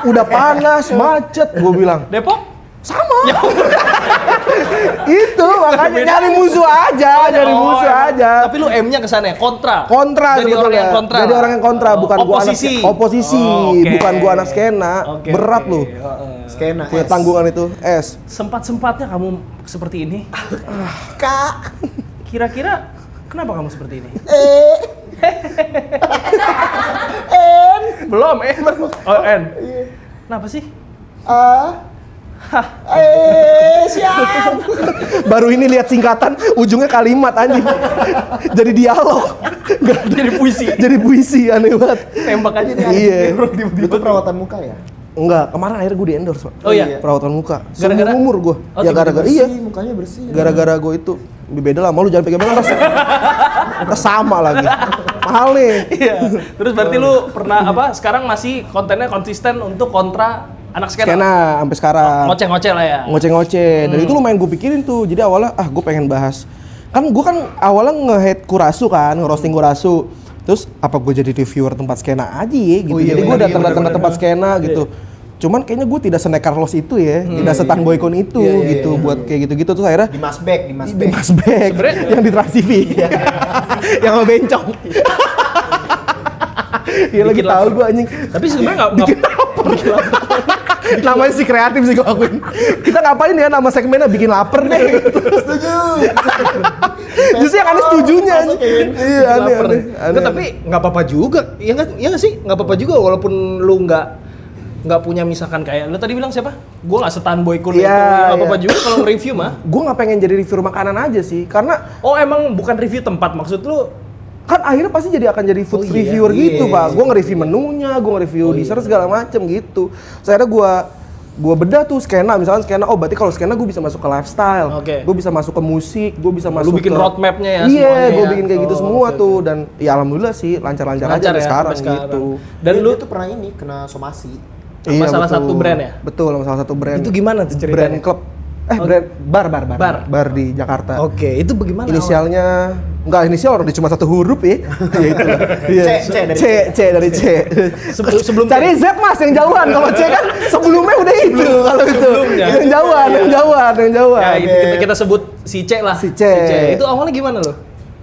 Udah panas, macet, gua bilang. Depok? Sama. Itu makanya nyari musuh aja, nyari Oh, musuh emang. aja. Tapi lu M-nya ke sana ya? Kontra. Kontra Jadi orang sebetulnya. yang kontra. Jadi orang yang kontra, bukan gua anak oposisi. oposisi, Oh, oke. bukan gua anak skena. Oke, Berat oke. lu. Skena Punya S. tanggungan itu, S. Sempat-sempatnya kamu seperti ini. Kak. Kira-kira kenapa kamu seperti ini? Belum, Oh, N. Kenapa sih? Siap. Baru ini lihat singkatan, ujungnya kalimat anjing. Jadi dialog. Nggak ada. Jadi puisi. Jadi puisi, aneh banget. Tembak aja nih. Iya. Itu perawatan muka ya? Enggak, kemarin akhirnya gue di-endorse, Pak. Oh iya. Perawatan muka. Gara-gara? Seumur umur gue. Oh, Ya gara-gara Bersih, iya. mukanya bersih. Gara-gara gue itu. Beda lah, mau lu jangan pegang-pegang tas. Sama lagi. Mahal nih. Iya. Terus berarti lu pernah sekarang masih kontennya konsisten untuk kontra anak skena? Skena sampai sekarang. Ngoceh-ngoceh lah ya. Ngoceh-ngoceh. Dan itu lumayan gue pikirin tuh. Jadi awalnya gue pengen bahas. Kan gue kan awalnya nge-hate Kurasu kan, nge-roasting Kurasu. Terus apa gue jadi reviewer tempat skena aja ya gitu. Oh iya, Jadi gue benar, datang-datang benar, ke tempat benar. skena gitu. Cuman kayaknya gue tidak se Carlos itu ya, tidak setan boykon itu Iya, iya, gitu iya, buat kayak gitu-gitu tuh akhirnya Di Masbek, di di Masbek. Mas Bek yang di Trans TV. Yang sama bencong. Iya lagi Bikin tahu lapar. gue anjing. Tapi sebenarnya nggak Namanya sih kreatif sih gue akuin. Kita ngapain ya nama segmennya bikin lapar deh. Setuju. Justru yang aneh setujunya anjing. Iya aneh lapar. aneh. Nggak, tapi nggak apa-apa juga. Ya nggak sih? Nggak apa-apa juga walaupun lu nggak punya misalkan kayak lu tadi bilang siapa? Gua nggak setan boykot itu. Iya, Nggak apa-apa iya. juga kalau nge-review mah. Gue nggak pengen jadi reviewer makanan aja sih, karena Oh emang bukan review tempat maksud lu? kan akhirnya pasti jadi akan jadi food Oh, iya, reviewer iya, gitu iya, pak. iya. Gue nge-review menunya, gue nge-review dessert segala macem gitu. Akhirnya gue bedah tuh skena, misalkan skena, oh berarti kalau skena gue bisa masuk ke lifestyle, Oke. gue bisa masuk ke musik, gue bisa Lu masuk bikin ke roadmap-nya ya Iya, semuanya gue ya? bikin kayak gitu Oh, semua oke, tuh dan ya alhamdulillah sih lancar-lancar aja Lancar sampai ya, sekarang sampai sekarang. gitu. Dan lu tuh pernah ini kena somasi. Sama salah satu brand ya? Betul, sama salah satu brand. Itu gimana tuh ceritanya? Brand klub. Brand bar di Jakarta. Oke, itu bagaimana? Inisialnya enggak inisial orang cuma satu huruf ya. Ya itu lah. Iya. C dari C. Sebelum Cari Z Mas yang jauhan. Kalau C kan sebelumnya udah itu kalau itu. Sebelumnya. Yang jauhan. Ya, itu kita sebut si C lah. Si C. Itu awalnya gimana lo?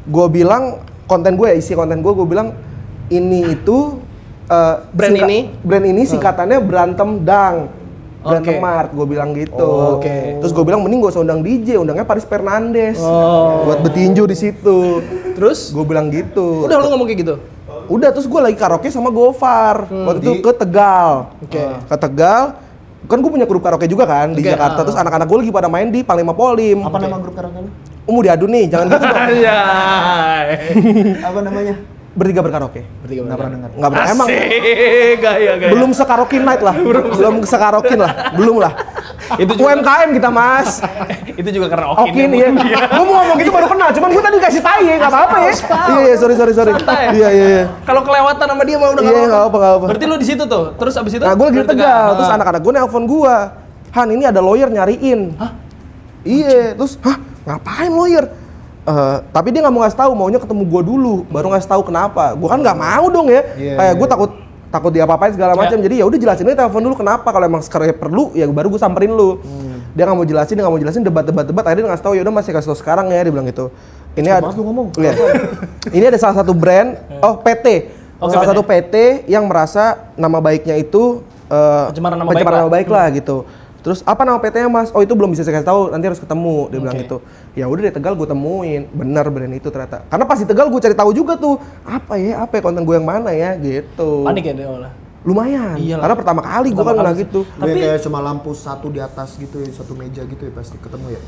Gue bilang konten gue, isi konten gue bilang ini itu brand ini singkatannya berantem dang. Berantem Oke. Mart, gue bilang gitu. Oh, oke. Terus gue bilang mending gak usah undang DJ, undangnya Paris Fernandes. Oh. Buat bertinju di situ. Terus? Gue bilang gitu. Udah lu ngomong kayak gitu? Udah, terus gue lagi karaoke sama Gofar. Waktu itu ke Tegal. Oke. Ke Tegal. Kan gue punya grup karaoke juga kan di Oke, Jakarta. Terus anak-anak gue lagi pada main di Panglima Polim. Apa nama grup karaoke lu? Mau diadu nih, jangan gitu dong. Iya. Apa namanya? Bertiga berkaraoke. Nggak pernah dengar. Nggak pernah. Emang Asik, gaya. belum sekaraoke night lah. Belum sekaraoke lah. Belum lah. Itu juga, UMKM kita Mas. itu juga karena Okin iya. Gue mau ngomong gitu baru kenal, cuman gue tadi kasih tai ya, nggak apa-apa ya. Iya, sorry. Santai. Iya. Kalau kelewatan sama dia mah udah Iya, nggak apa-apa. Berarti lu di situ tuh. Terus abis itu? Nah, gue lagi di Tegal, terus anak-anak gue nelpon gue. Han, ini ada lawyer nyariin. Hah? Iya, terus, ngapain lawyer? Tapi dia nggak mau ngasih tahu, maunya ketemu gue dulu, baru ngasih tahu kenapa. Gue kan nggak mau dong ya, kayak gue takut dia apa-apain segala macam. Jadi ya udah jelasin aja, telepon dulu kenapa. Kalau emang sekarang perlu, ya baru gue samperin lu. Dia nggak mau jelasin, debat. Akhirnya dia ngasih tahu, ya udah masih kasih tahu sekarang ya, dia bilang gitu. Ini ada, iya. Ini ada salah satu brand, PT. Salah satu PT yang merasa nama baiknya itu pencemaran nama baik lah gitu. Terus apa nama PT-nya Mas? Oh itu belum bisa saya kasih tahu, nanti harus ketemu. Dia bilang gitu. Ya udah di Tegal gue temuin, benar brand itu ternyata. Karena pas di Tegal gue cari tahu juga tuh apa ya konten gue yang mana ya gitu. Panik ya dia olah. Lumayan. Iyalah. Karena pertama kali gue kan nggak gitu. Tapi kayak cuma lampu satu di atas gitu ya, satu meja gitu ya pasti ketemu ya.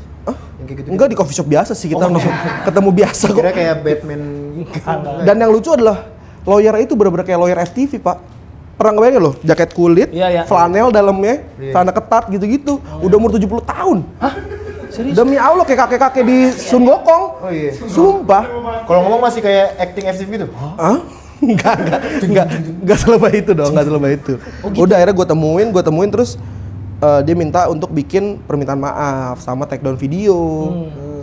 Yang kayak gitu. Enggak, di coffee shop biasa sih kita ketemu biasa kok. Kira kayak Batman. Dan yang lucu adalah lawyer itu bener-bener kayak lawyer FTV Pak. Pernah ngebayangin loh, jaket kulit, Iya. flanel dalamnya, celana ketat gitu-gitu. Udah umur 70 tahun. Hah? Serius? Demi Allah kayak kakek-kakek di Sun Gokong. Oh iya. Sumpah. Kalau ngomong masih kayak acting FTV gitu. Hah? Enggak selebay itu dong, enggak selebay itu. Udah akhirnya gue temuin terus dia minta untuk bikin permintaan maaf sama take down video.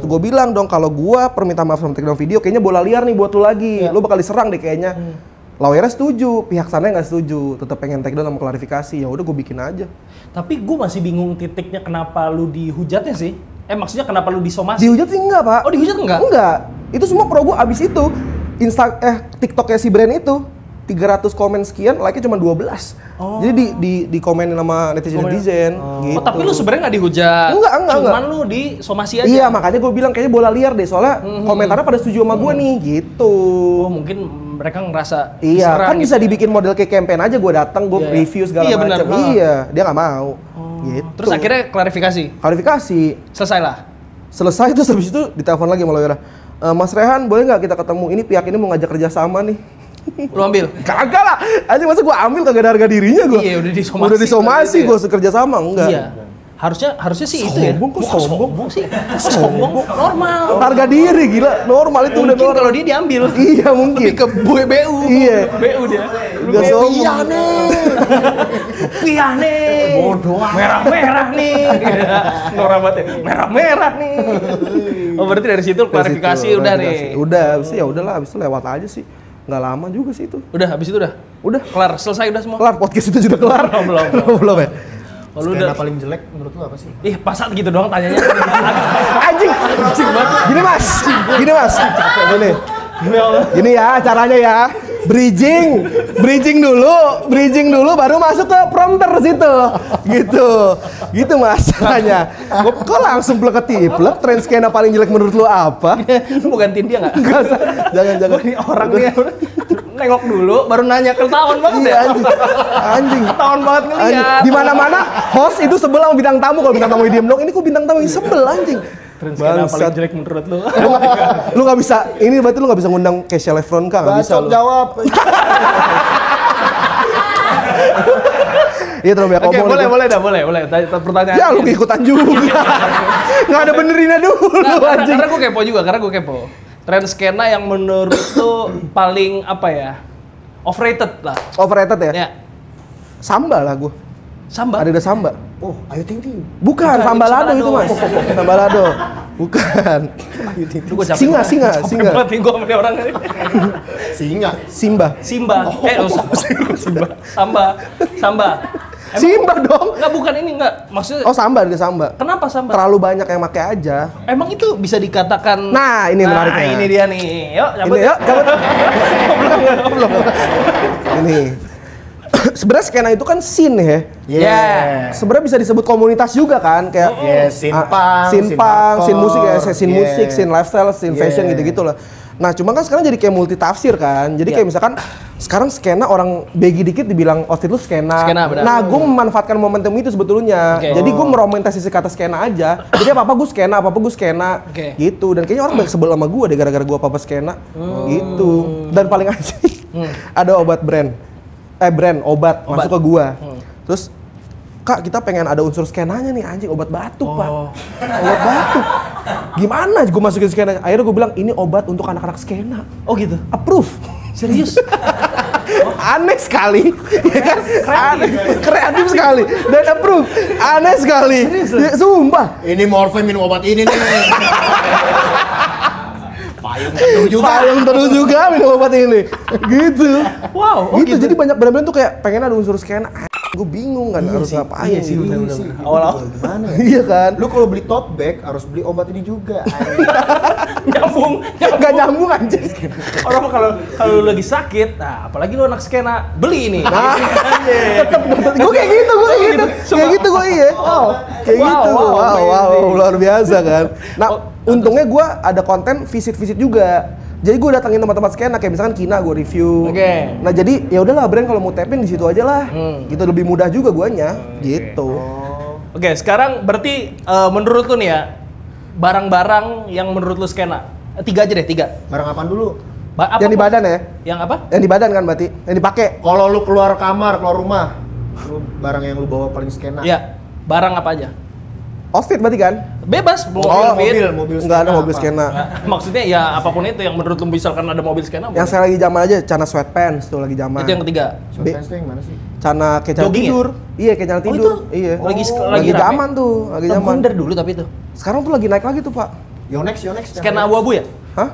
Gue bilang dong kalau gue permintaan maaf sama take down video kayaknya bola liar nih buat lu lagi. Lu bakal diserang deh kayaknya. Lawyernya setuju, pihak sana nggak setuju, tetap pengen take down sama klarifikasi. Ya udah gue bikin aja. Tapi gue masih bingung titiknya kenapa lu dihujatnya sih? Maksudnya kenapa lu disomasi? Dihujat sih enggak, Pak. Oh, dihujat enggak? Enggak. Itu semua pro gue abis itu. TikToknya si brand itu 300 komen sekian, like-nya cuma 12. Jadi di komenin sama netizen gitu. Oh, tapi lu sebenarnya nggak dihujat. Enggak. Cuman lu disomasi aja. Iya, makanya gue bilang kayaknya bola liar deh, soalnya komentarnya pada setuju sama gue nih, gitu. Oh, mungkin mereka ngerasa Iya, diserang kan gitu. bisa dibikin model kayak campaign aja, gue datang, gue review segala Iya, benar. macam. Iya, dia nggak mau. Gitu. Terus akhirnya klarifikasi. Klarifikasi. Selesai lah. Selesai terus habis itu ditelepon lagi sama lawyer. Mas Rehan, boleh nggak kita ketemu? Ini pihak ini mau ngajak kerja sama nih. Lu ambil? Kagak lah. Anjing masa gue ambil kagak ada harga dirinya gue. Iya, udah disomasi gitu ya. gue kerja sama enggak. Iya. Harusnya sih itu ya. Kok sombong sih? Sombong normal. Harga diri gila, normal itu udah Mungkin normal. kalau dia diambil. Iya mungkin. Lebih ke BU. Iya. BU dia. Gak sombong. Iya nih. Rupiah nih. Bodoh amat. Merah-merah nih. Norak banget ya. Merah-merah nih. Oh, berarti dari situ klarifikasi udah nih. Udah, habis itu ya udahlah, habis itu lewat aja sih. Nggak lama juga sih itu. Udah, habis itu udah. Udah. Kelar, selesai udah semua. Kelar, podcast itu sudah kelar. Belum ya? Kalau udah paling jelek menurut lu apa sih? Ih, pasat gitu doang tanyanya. Anjing banget. Gini mas. Gini ya caranya ya. Bridging dulu baru masuk ke prompter situ. Gitu masalahnya. Kok langsung plek trend paling jelek menurut lu apa? Lu mau gantiin dia nggak? Jangan. Ini orang nih nengok dulu, baru nanya, ketahuan banget Iya, ya. anjing. Ketahuan banget ngeliat. Di mana-mana host itu sebel sama bintang tamu, kalau bintang tamu diem dong. Ini kok bintang tamu yang sebel anjing. Trend skena paling jelek menurut lu? Lu nggak bisa. Ini berarti lu nggak bisa ngundang Kesha Lefronka, nggak bisa lu. Jawab. Iya terlalu banyak Oke, ngomong. boleh. Pertanyaan. Ya lu ikutan juga. Nggak ada benerinnya dulu anjing. Karena gue kepo. Trend skena yang menurut lu paling apa ya? Overrated lah. Overrated ya? Ya. Samba lah gua. Samba? Ada Samba. Oh, Ayu Ting Ting. Bukan, Sambalado itu mas. Sambalado. Bukan. Itu gue capek. Singa. Capek banget nih gue sama dia orang ini. Simba. Simba. Samba. Simba dong. Enggak, bukan ini enggak. Maksudnya Oh Samba, ada Samba. kenapa Samba? Terlalu banyak yang pakai aja. Emang itu bisa dikatakan. Nah, ini menariknya. Nah, ini dia nih. Yuk, cabut. Ini yuk, cabut. Belum. Ini. Sebenarnya skena itu kan scene ya. Yeah. Sebenarnya bisa disebut komunitas juga kan, kayak Scene punk, scene musik ya, scene hardcore. musik, scene lifestyle, scene fashion gitu-gitu lah. Nah, cuma kan sekarang jadi kayak multi tafsir kan. Jadi kayak misalkan sekarang skena orang baggy dikit dibilang outfit lu skena. Benar. Nah, gue memanfaatkan momentum itu sebetulnya. Jadi gue meromantisasi kata skena aja. Jadi apa-apa gue skena, apa-apa gue skena. Gitu. Dan kayaknya orang banyak sebel sama gue deh gara-gara gue apa-apa skena. Gitu. Dan paling anjing ada brand obat masuk ke gue. Terus Kak, kita pengen ada unsur skenanya nih, anjing obat batuk, Pak. Obat batuk. Gimana gue masukin skenanya? Akhirnya gue bilang, ini obat untuk anak-anak skena. Oh gitu? Approve. Serius? Aneh sekali. Ya kan? Kreatif sekali. Dan approve. Aneh sekali. Ya, sumpah. Ini Morfem minum obat ini nih. Payung terus juga minum obat ini. Gitu. Wow. Gitu. Jadi banyak brand-brand tuh kayak pengen ada unsur skena. Gue bingung kan harus ngapain sih. Awal-awal gimana? Iya kan? Lu kalau beli tote bag harus beli obat ini juga. Nyambung. Gak nyambung anjir. Orang kalau lu lagi sakit, nah apalagi lu anak skena, beli ini. Nah, tetep gue kayak gitu, kayak gitu gue iya. Kayak gitu. Wow, luar biasa kan. Nah, untungnya gue ada konten visit juga. Jadi gue datangin tempat-tempat skena kayak misalkan Kina gue review. Nah jadi ya udahlah brand kalau mau tapin di situ aja lah. Gitu lebih mudah juga guanya. Gitu. Oke, sekarang berarti menurut lu nih ya barang-barang yang menurut lu skena 3 aja deh 3. Barang apaan dulu? Yang di badan ya? Yang apa? Yang di badan kan berarti? Yang dipakai? Kalau lu keluar kamar, keluar rumah, lu barang yang lu bawa paling skena. Iya. Barang apa aja? Outfit berarti kan? Bebas, mobil Enggak ada mobil skena. Maksudnya ya apapun itu yang menurut lu misalkan ada mobil skena. Yang sekarang lagi zaman aja, celana sweatpants tuh lagi zaman. Itu yang ketiga. Sweatpants tuh yang mana sih? Celana kayak celana tidur. Iya, kayak celana tidur. Iya. Lagi zaman tuh, lagi zaman. Dari dulu tapi itu. Sekarang tuh lagi naik lagi tuh, Pak. Yonex. Skena abu-abu ya? Hah?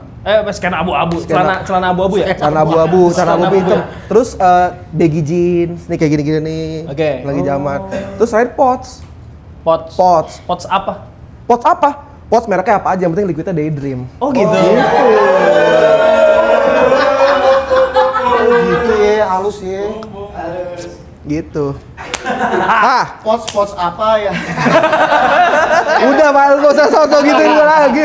Skena abu-abu. Celana abu-abu ya? Celana abu-abu hitam. Terus baggy jeans, nih kayak gini-gini nih. Oke. Lagi zaman. Terus terakhir pots. Pots apa? Pots apa? Pots mereknya apa aja, yang penting liquidnya Daydream. Oh gitu. Gitu ya, halus ya. Gitu. Pots apa ya? Udah, Pak, gak usah sosok gituin gue lagi.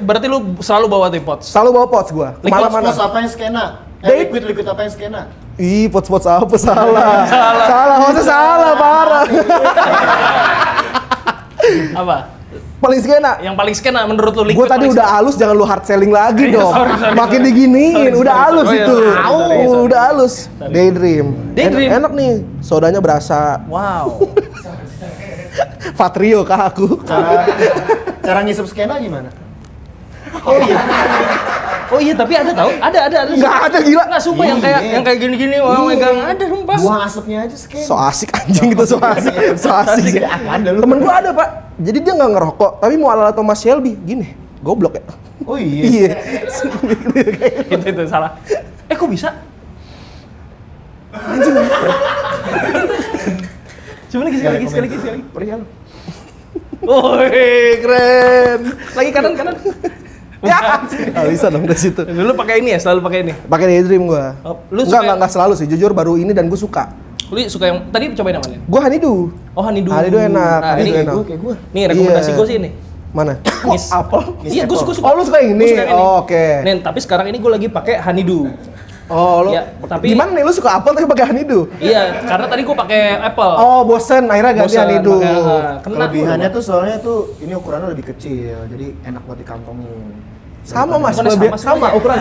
Berarti lu selalu bawa tuh pots? Selalu bawa pots gua. Kemana-mana. Pots apa yang skena? Liquid apa yang skena? Ih, pots apa? Salah. Maksudnya salah, parah. Apa? Paling skena. Yang paling skena menurut lu liquid. Gua tadi udah halus, jangan lu hard selling lagi dong. Makin diginiin, udah halus itu. Udah halus. Daydream. Enak nih, sodanya berasa. Wow. Fatrio kah aku? Cara ngisep skena gimana? Oh iya, tapi ada tau? Ada. Nggak ada, gila. Nggak, sumpah yang kayak gini-gini orang megang ada sumpah. Buang asapnya aja skena. So asik anjing itu, so asik. Temen gua ada, Pak. Jadi dia nggak ngerokok, tapi mau ala Thomas Shelby gini. Goblok ya. Oh iya. Itu salah. Kok bisa? Anjing. Coba lagi sekali. Perihal. Woi, keren. Lagi kanan. Ya, nggak bisa dong dari situ. Dulu pakai ini ya, selalu pakai ini. Pakai Daydream gua. Lu suka enggak selalu sih, jujur baru ini dan gua suka. Lu suka yang tadi cobain namanya? Gua Hanidu. Oh, Hanidu. Hanidu enak. Nah, Hanidu ini enak. Kayak gua. Nih rekomendasi gue sih ini. Mana? Apple. Iya, gue suka. Oh, lu suka yang ini? Oh, oke. Nih, tapi sekarang ini gue lagi pakai Hanidu. Oh, lu. Ya, tapi gimana nih lu suka Apple tapi pakai Hanidu? Iya, karena tadi gue pakai Apple. Oh, bosen akhirnya ganti Hanidu. Kelebihannya tuh soalnya tuh ini ukurannya lebih kecil, jadi enak buat dikantongin. Sama Mas, sama ukuran.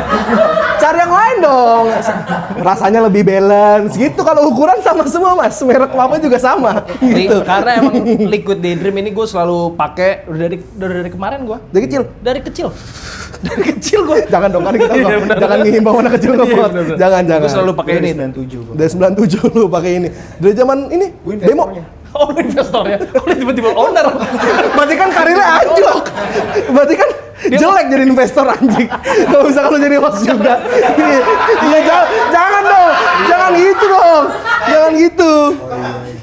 Cari yang lain dong. Rasanya lebih balance gitu. Kalau ukuran sama semua Mas, merek apa juga sama. Gitu. Karena emang Liquid Daydream ini gue selalu pakai dari kemarin gue. Dari kecil. Dari kecil gue. Jangan dong, kan kita jangan ngimbau anak kecil ngebot. Jangan. Gue selalu pakai ini. 97. Dari 97 lu pakai ini. Dari zaman ini demo. Oh, investor ya. Oh, tiba-tiba owner. Berarti kan karirnya anjlok. Berarti kan jelek jadi investor anjing. Kalau misalkan lu jadi host juga. Iya, jangan dong. Jangan gitu dong. Jangan gitu.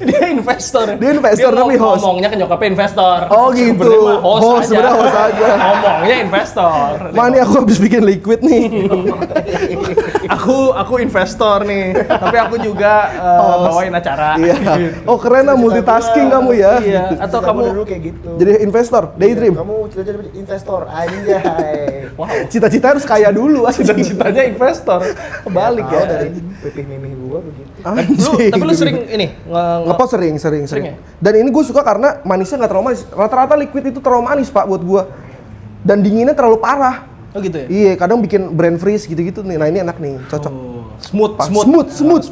Dia investor. Dia investor tapi host. Ngomongnya ke nyokapnya investor. Oh gitu. Host aja. Ngomongnya investor. Mana aku habis bikin liquid nih. Aku investor nih, tapi aku juga bawain acara. Iya. Oh keren lah, multitasking kamu ya. Iya. Gitu. Atau Kamu kamu dulu kayak gitu. Jadi investor, daydream. Kamu cita-cita investor, anjay. wow, Cita-cita harus kaya dulu. cita-citanya investor. Kebalik Tahu ya. dari pipih mimih gua begitu. Tapi lu sering ini Ngepost sering. Sering ya? Dan ini gue suka karena manisnya nggak terlalu manis. Rata-rata liquid itu terlalu manis pak buat gue. Dan dinginnya terlalu parah. Oh gitu ya? Iya, kadang bikin brand freeze gitu-gitu nih. Nah ini enak nih, cocok. Smooth. Smooth.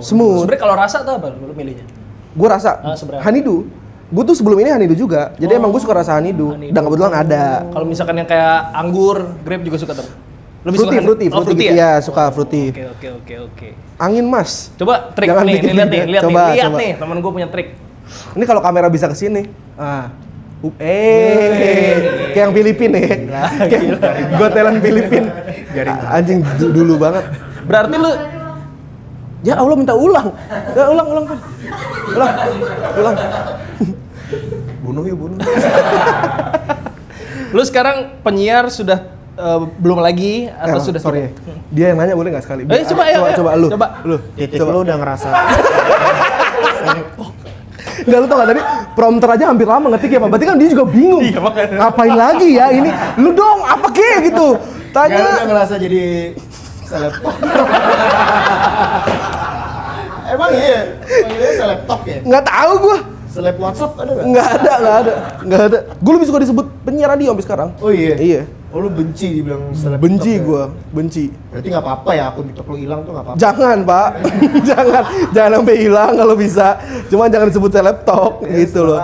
Sebenarnya kalau rasa tuh apa lu milihnya? Gue rasa seberapa? Honeydew. Gue tuh sebelum ini Honeydew juga. Jadi emang gue suka rasa Honeydew. Dan kebetulan ada. Kalau misalkan yang kayak anggur, grape juga suka tuh. Fruity fruity gitu. ya? Iya, suka fruity. Oke. Angin mas. Coba trik Jangan nih, bikin lihat video. nih, lihat Coba. nih, temen gue punya trik. Ini kalau kamera bisa ke sini. Kayak yang Filipin ya. Gue talent Filipin. Anjing dulu banget. Berarti lu Ya Allah minta ulang. Ya ulang. Ulang. Bunuh. Lu sekarang penyiar sudah belum lagi atau sudah sorry. Dia yang nanya boleh nggak sekali? Coba ya. Coba lu. Titik lu udah ngerasa. Enggak, lu tau gak tadi prompter aja hampir lama ngetik ya Pak. Berarti kan dia juga bingung. Iya, makanya. Ngapain lagi ya ini? Lu dong apa kek gitu. Lu Tanya. udah ngerasa jadi selebtok. Emang iya? Panggilnya selebtok ya? Nggak tahu gua. Seleb WhatsApp ada nggak? Nggak ada. Gue lebih suka disebut penyiar radio sampai sekarang. Oh iya? Iya. Oh lu benci dibilang selebtok Benci ya? gua, benci. Berarti nggak apa-apa ya akun TikTok lu hilang tuh nggak apa-apa? Jangan Pak, jangan sampai hilang kalau bisa. Cuma jangan disebut selebtok gitu loh.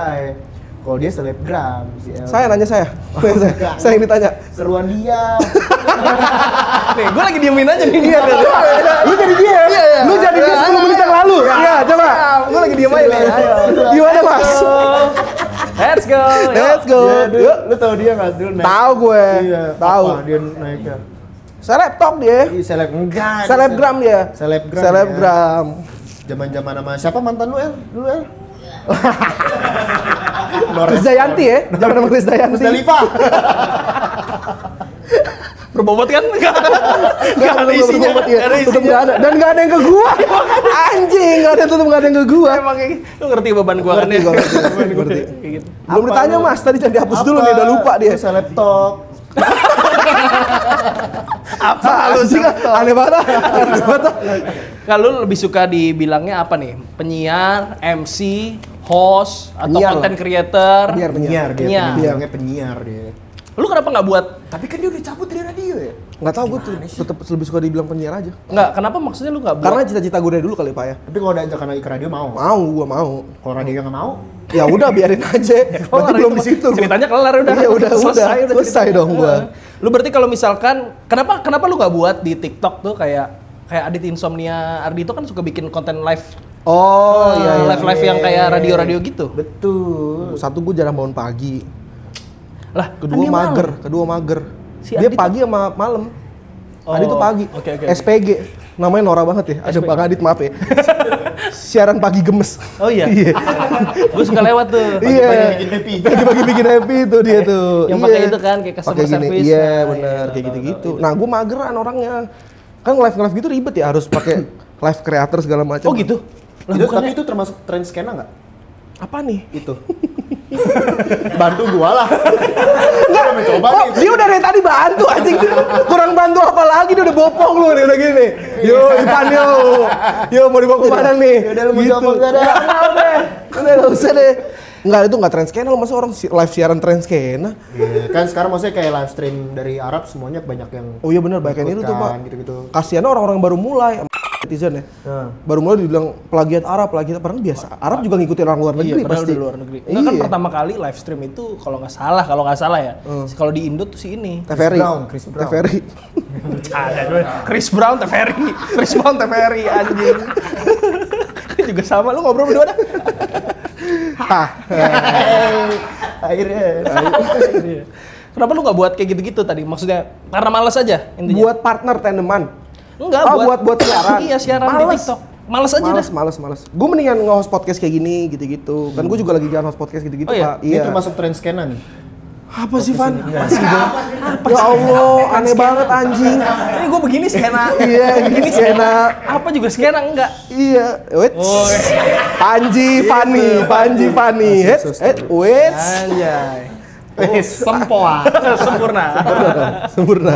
Kalau dia selebgram si El. Saya nanya saya yang ditanya. Seruan dia. Nih, gue lagi diemin aja nih. Iya, lu jadi dia. Lu jadi dia 10 menit yang lalu. Iya, coba. Gue lagi diem aja nih. Gimana Mas? Let's go. Let's go. Dia dulu, Yuk. lu tahu dia nggak dulu naik? Tahu gue. Iya. Tahu. Apa dia naiknya? Selebtok dia. Iya, enggak. Selebgram dia. Selebgram. Zaman-zaman sama siapa mantan lu El? Dulu El? Krisdayanti ya. Jangan nama Krisdayanti. Musdalifah. Berbobot kan? Nggak ada isinya. Nggak ada isinya. Nggak ada. Dan nggak ada yang ke gua. Anjing, nggak ada yang ke gua. Emang lu ngerti beban gua kan ya? Ngerti. Kayak gitu. Belum ditanya Mas, tadi jangan dihapus dulu nih, udah lupa dia. Selebtok. Apa lu? Anjing, aneh banget. Kalau lu lebih suka dibilangnya apa nih? Penyiar, MC, host, atau Penyiar content lah. creator? Penyiar dia. Penyiar. Bilangnya penyiar dia. Lu kenapa nggak buat? Tapi kan dia udah cabut dari radio ya? Nggak tahu, gue tetap lebih suka dibilang penyiar aja. Nggak, kenapa maksudnya lu nggak buat? Karena cita-cita gue dari dulu kali Pak ya. Tapi kalau ada ajakan lagi ke radio mau? Gua mau. Kalau radio nggak mau? Ya udah biarin aja. Berarti belum di situ. gua. Ceritanya kelar udah. Iya udah selesai ceritanya. dong gua. Lu berarti kalau misalkan kenapa lu nggak buat di TikTok tuh kayak Adit Insomnia Ardito kan suka bikin konten live. Oh iya. Live yang kayak radio gitu. Betul. Satu gue jarang bangun pagi. Lah, Kedua mager. Si Dia Adit pagi sama malam. Oh, Adit tuh pagi. oke. SPG. Namanya Nora banget ya. Ada Bang Adit, maaf ya. Siaran pagi gemes. Oh iya. Gue suka lewat tuh. Iya. bikin happy. Pagi-pagi bikin happy tuh dia tuh. Yang Iya. pakai itu kan kayak customer Pakai gini. service. Iya, Nah, benar iya, kayak tahu, gitu-gitu. tahu. Nah, gue mageran orangnya. Kan live gitu ribet ya, harus pakai live creator segala macam. Oh gitu. Lah, Tapi itu termasuk tren skena nggak? Apa nih? Itu. Bantu gua lah. Enggak, mencoba Oh, nih. dia udah dari tadi bantu anjing. Kurang bantu apa lagi, dia udah bopong lu nih udah gini. Yo, Ivan yo. Yo mau dibawa ke mana nih? Yaudah, lu mau coba nggak dah? Udah enggak usah deh. Enggak, itu enggak trend skena, masa orang live siaran trend skena. Iya, kan sekarang maksudnya kayak live stream dari Arab semuanya banyak yang Oh iya benar, banyak yang itu tuh, Pak. gitu-gitu. Kasihan orang-orang yang baru mulai netizen ya. Nah. Baru mulai dibilang plagiat Arab, padahal biasa. Arab juga ngikutin orang luar negeri Iya, padahal pasti. di luar negeri. Enggak kan Iya. pertama kali live stream itu kalau nggak salah ya. Kalau di Indo tuh si ini. TVRI. Chris Brown. TVRI. Chris Brown TVRI anjing. Juga sama lu ngobrol berdua dah. Akhirnya. Kenapa lu nggak buat kayak gitu-gitu tadi? Maksudnya karena malas aja intinya. Buat partner tandeman. Enggak, buat siaran. Iya, siaran di Males. TikTok. Males aja dah. Males. Gue mendingan nge-host podcast kayak gini, gitu-gitu. Kan gue juga lagi jalan host podcast gitu-gitu, Oh iya? Pak. Ini termasuk tren skena nih. Apa sih, Van? Ya Allah, aneh banget anjing. Ini gue begini skena. Iya, gini skena. Apa juga skena enggak? Iya, wait. Panji Fani. Wait. Anjay. Sempoa. Sempurna.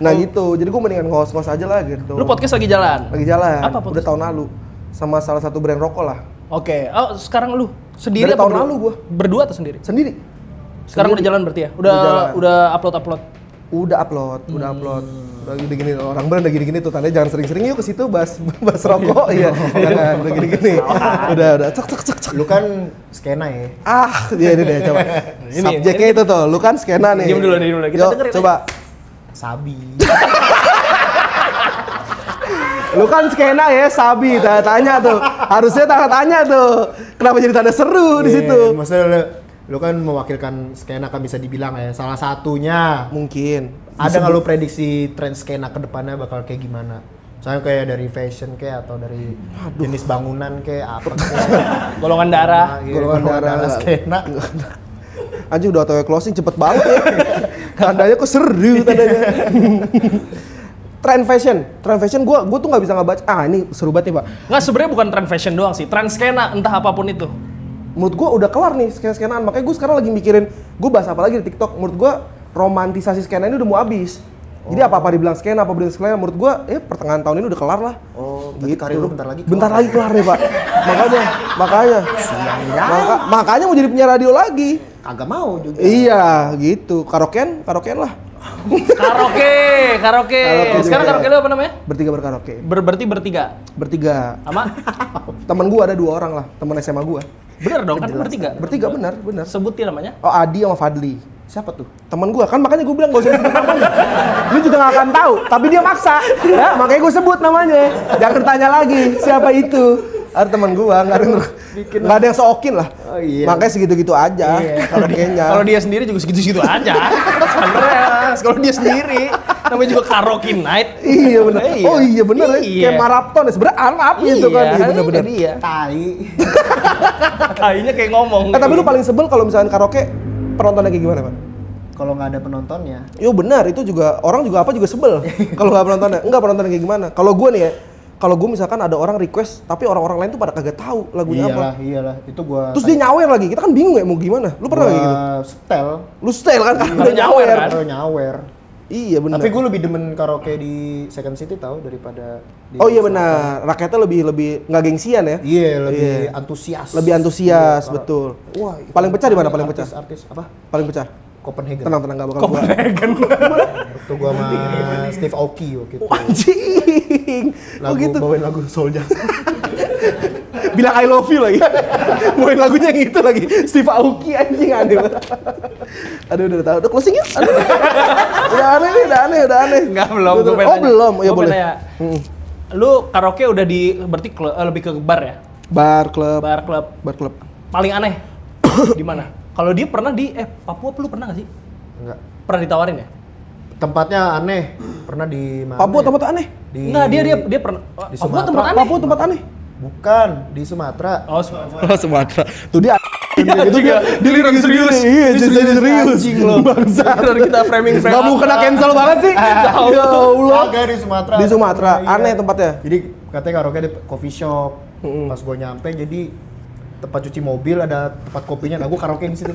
Nah gitu, jadi gue mendingan ngos-ngos aja lah gitu. Lu podcast lagi jalan? Lagi jalan. Apa podcast? Udah tahun lalu. Sama salah satu brand rokok lah. Oke. Oh, sekarang lu sendiri Dari tahun lalu gua. Berdua atau sendiri? Sendiri. Sekarang udah jalan berarti ya? Udah upload. Udah upload. Udah gini-gini, orang brand udah gini-gini tuh, tandanya jangan sering-sering yuk ke situ bahas rokok. Iya, jangan udah gini-gini. Udah, cek. Lu kan skena ya. Dia deh coba. Subjeknya itu tuh, lu kan skena nih. Diam dulu. Kita Yuk, dengerin coba. Sabi. Lu kan skena ya, Sabi, tanya tuh. Harusnya tanya tuh. Kenapa jadi tanda seru di situ? Maksudnya lu kan mewakilkan skena kan bisa dibilang ya. Salah satunya. Mungkin. Ada nggak lu prediksi tren skena ke depannya bakal kayak gimana? Soalnya kayak dari fashion kayak atau dari jenis bangunan kayak apa kayak. Golongan darah. Golongan darah skena. Anjing udah otw closing cepet banget ya. Tandanya kok seru tandanya. Trend fashion gua tuh nggak bisa ngebaca. Ini seru banget nih, Pak. Nggak, sebenarnya bukan tren fashion doang sih, tren skena entah apapun itu. Menurut gua udah kelar nih skena-skenaan, makanya gua sekarang lagi mikirin gua bahas apa lagi di TikTok. Menurut gua romantisasi skena ini udah mau habis. Jadi apa dibilang skena, apa dibilang skena, menurut gua pertengahan tahun ini udah kelar lah. Oh, gitu. Karir lu bentar lagi kelar. Bentar lagi kelar nih, Pak. Makanya. Makanya mau jadi penyiar radio lagi. Kagak mau juga. Iya, gitu. Karaokean lah. Karaoke. Sekarang karaoke lu apa namanya? Bertiga berkaraoke. Berarti bertiga. Bertiga. Sama? Temen gua ada 2 orang lah, temen SMA gua. Bener dong, kan bertiga. Bertiga benar. Sebutin namanya. Oh, Adi sama Fadli. Siapa tuh? Temen gua, kan makanya gua bilang gak usah disebut namanya. Lu juga gak akan tahu, tapi dia maksa. Ya, makanya gua sebut namanya. Jangan tanya lagi siapa itu. Ada teman gua, nggak ada yang seokin lah. Oh, iya. Makanya segitu-gitu aja. Kalau kayaknya. Kalau dia sendiri juga segitu-segitu aja. Sebenarnya kalau dia sendiri namanya juga karaoke night. Iya benar. Iya. Oh iya benar ya. Iya. Kayak maraton ya. Sebenarnya Arab gitu kan. Iya benar-benar. Iya. Tai. Kayaknya kayak ngomong. Tapi lu paling sebel kalau misalkan karaoke penontonnya kayak gimana, Pak? Kalau nggak ada penontonnya. Yo benar, itu juga orang juga sebel. Kalau nggak penontonnya. Enggak, penontonnya kayak gimana? Kalau gua nih ya, kalau gue misalkan ada orang request tapi orang-orang lain tuh pada kagak tahu lagunya apa. Iyalah, itu gua. Terus dia nyawer lagi. Kita kan bingung ya mau gimana. Lu pernah kayak gitu? Setel. Lu style kan? Iya, Udah nyawer. kan? Nyawer. Iya benar. Tapi gue lebih demen karaoke di Second City tahu daripada di Oh iya benar. Rakyatnya lebih nggak gengsian ya. Iya, lebih antusias. Lebih antusias, Iya, betul. Wah, Paling pecah di mana paling pecah? Artis apa? Paling pecah. Copenhagen. Tenang enggak bakal gua. Waktu gua sama Steve Aoki waktu itu. Anjing. Oh gitu. Bawain lagu Soulja. Bilang I love you lagi. Bawain lagunya yang itu lagi. Steve Aoki anjing aneh banget. Aduh udah tahu. Udah closing ya? Udah aneh. Enggak, belum. Belum. Ya boleh. Lu karaoke udah berarti lebih ke bar ya? Bar club. Paling aneh di mana? Kalau dia pernah di Papua, lu pernah gak sih? Enggak. Pernah ditawarin ya? Tempatnya aneh. Pernah di mana? Papua tempat aneh. Enggak, dia pernah. Di Papua Sumatera. tempat aneh. Papua tempat aneh. Bukan, di Sumatera. Oh, Sumatera. Tuh dia gitu dia dilirik serius. Iya, jadi serius. Anjing lo. Bangsa. Kita framing. Gak mau kena cancel banget sih. Ya Allah. Kagak di Sumatera. Di Sumatera, Iya. aneh tempatnya. Jadi katanya karaoke di coffee shop. Pas gue nyampe jadi tempat cuci mobil ada tempat kopinya. Nah gue karaoke di situ.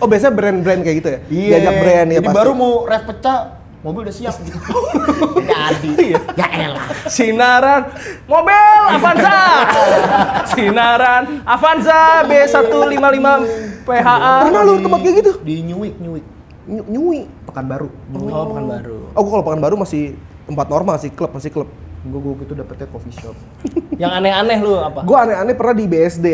Oh biasanya brand-brand kayak gitu ya? Iya. Diajak brand ya Jadi pasti. baru mau ref pecah, mobil udah siap. Jadi. Ya elah. Sinaran mobil Avanza. Sinaran Avanza B155 PHA. Pernah lu tempat kayak gitu? Di Newik. Nyui. Pekanbaru. Oh, Pekanbaru. Oh kalau Pekanbaru masih tempat normal sih, masih klub. Gue gitu dapetnya coffee shop. Yang aneh-aneh lu apa? Gue aneh-aneh pernah di BSD.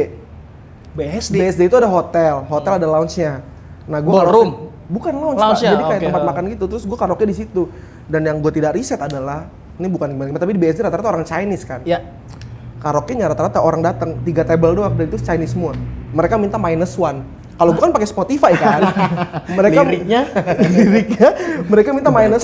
BSD. BSD itu ada hotel ada lounge-nya. Nah, gue Ballroom? Bukan lounge, Pak. Lounge-nya, Jadi kayak oke. tempat makan gitu. Terus gue karaoke di situ. Dan yang gue tidak riset adalah ini bukan gimana, tapi di BSD rata-rata orang Chinese kan. Ya. Karaoke-nya rata-rata orang datang 3 table doang dan itu Chinese semua. Mereka minta -1. Kalau bukan pakai Spotify kan. Liriknya mereka minta -1.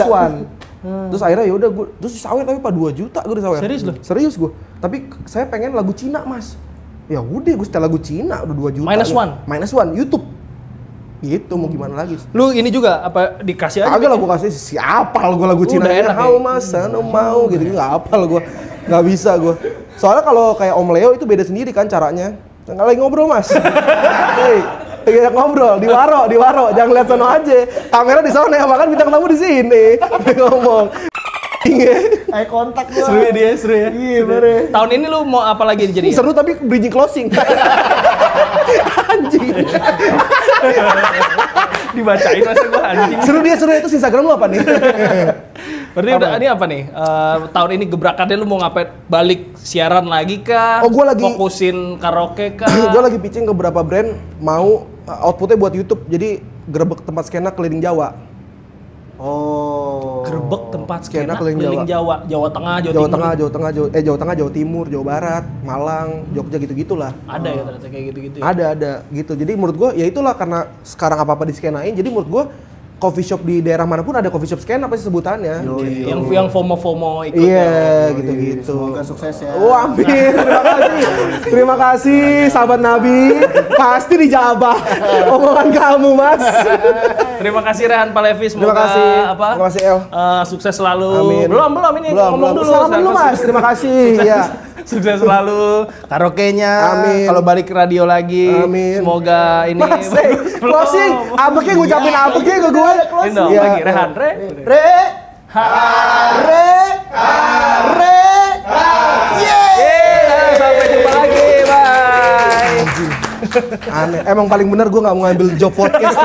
Terus akhirnya ya udah gue terus disawer tapi Pak 2 juta gue disawer. Serius lu? Serius gue. Tapi saya pengen lagu Cina, Mas. Ya udah gue setel lagu Cina udah 2 juta. -1? -1 YouTube. Gitu mau gimana lagi? Lu ini juga apa dikasih aja? Agak lah gue kasih siapa gue lagu Cina Udah enak how ya? mas no mau gitu nggak hafal gue, nggak bisa gue. Soalnya kalau kayak Om Leo itu beda sendiri kan caranya. Nggak lagi ngobrol mas. Hei, lagi ngobrol di waro, jangan lihat sono aja. Kamera di sana, makan bintang tamu di sini. Dia ngomong. Eye kontak gua. Seru ya dia, seru ya. Iya bener. Tahun ini lu mau apa lagi jadi? Seru tapi bridging closing. Anjing. Dibacain masa gua anjing. Seru itu Instagram lu apa nih? Berarti udah ini apa nih? Tahun ini gebrakannya lu mau ngapain? Balik siaran lagi kah? Oh, gua lagi- fokusin karaoke kah? Gue lagi pitching ke beberapa brand mau outputnya buat YouTube. Jadi gerebek tempat skena keliling Jawa. Oh. Gerbek tempat Skena skena keliling keliling Jawa. Jawa Tengah, Jawa Jawa Timur. Tengah, Jawa Timur, Jawa Barat, Malang, Jogja gitu-gitulah. Ada ya ternyata kayak gitu-gitu ya. Ada gitu. Jadi menurut gua ya itulah karena sekarang apa-apa diskenain. Jadi menurut gua coffee shop di daerah manapun ada coffee shop skena apa sih sebutannya. Yang FOMO ikut. Iya, gitu-gitu. Semoga sukses ya. Oh, amin. Terima kasih. Terima kasih sahabat Nabi. Pasti dijabah omongan kamu, Mas. Terima kasih Rehan Palevi, semoga Terima kasih. apa? Terima kasih, El. Sukses selalu. Amin. Belum ini ngomong dulu. Selamat dulu, Mas. Terima kasih. Iya. Sukses selalu karaoke-nya. Amin. Kalau balik ke radio lagi, Amin. semoga ini Mas, closing. Abeknya ngucapin abeknya ke gue. Ini dong, Iya. lagi Rehan. Re. Yeay, sampai jumpa lagi. Bye. Aneh. Emang paling benar gue nggak mau ngambil job podcast.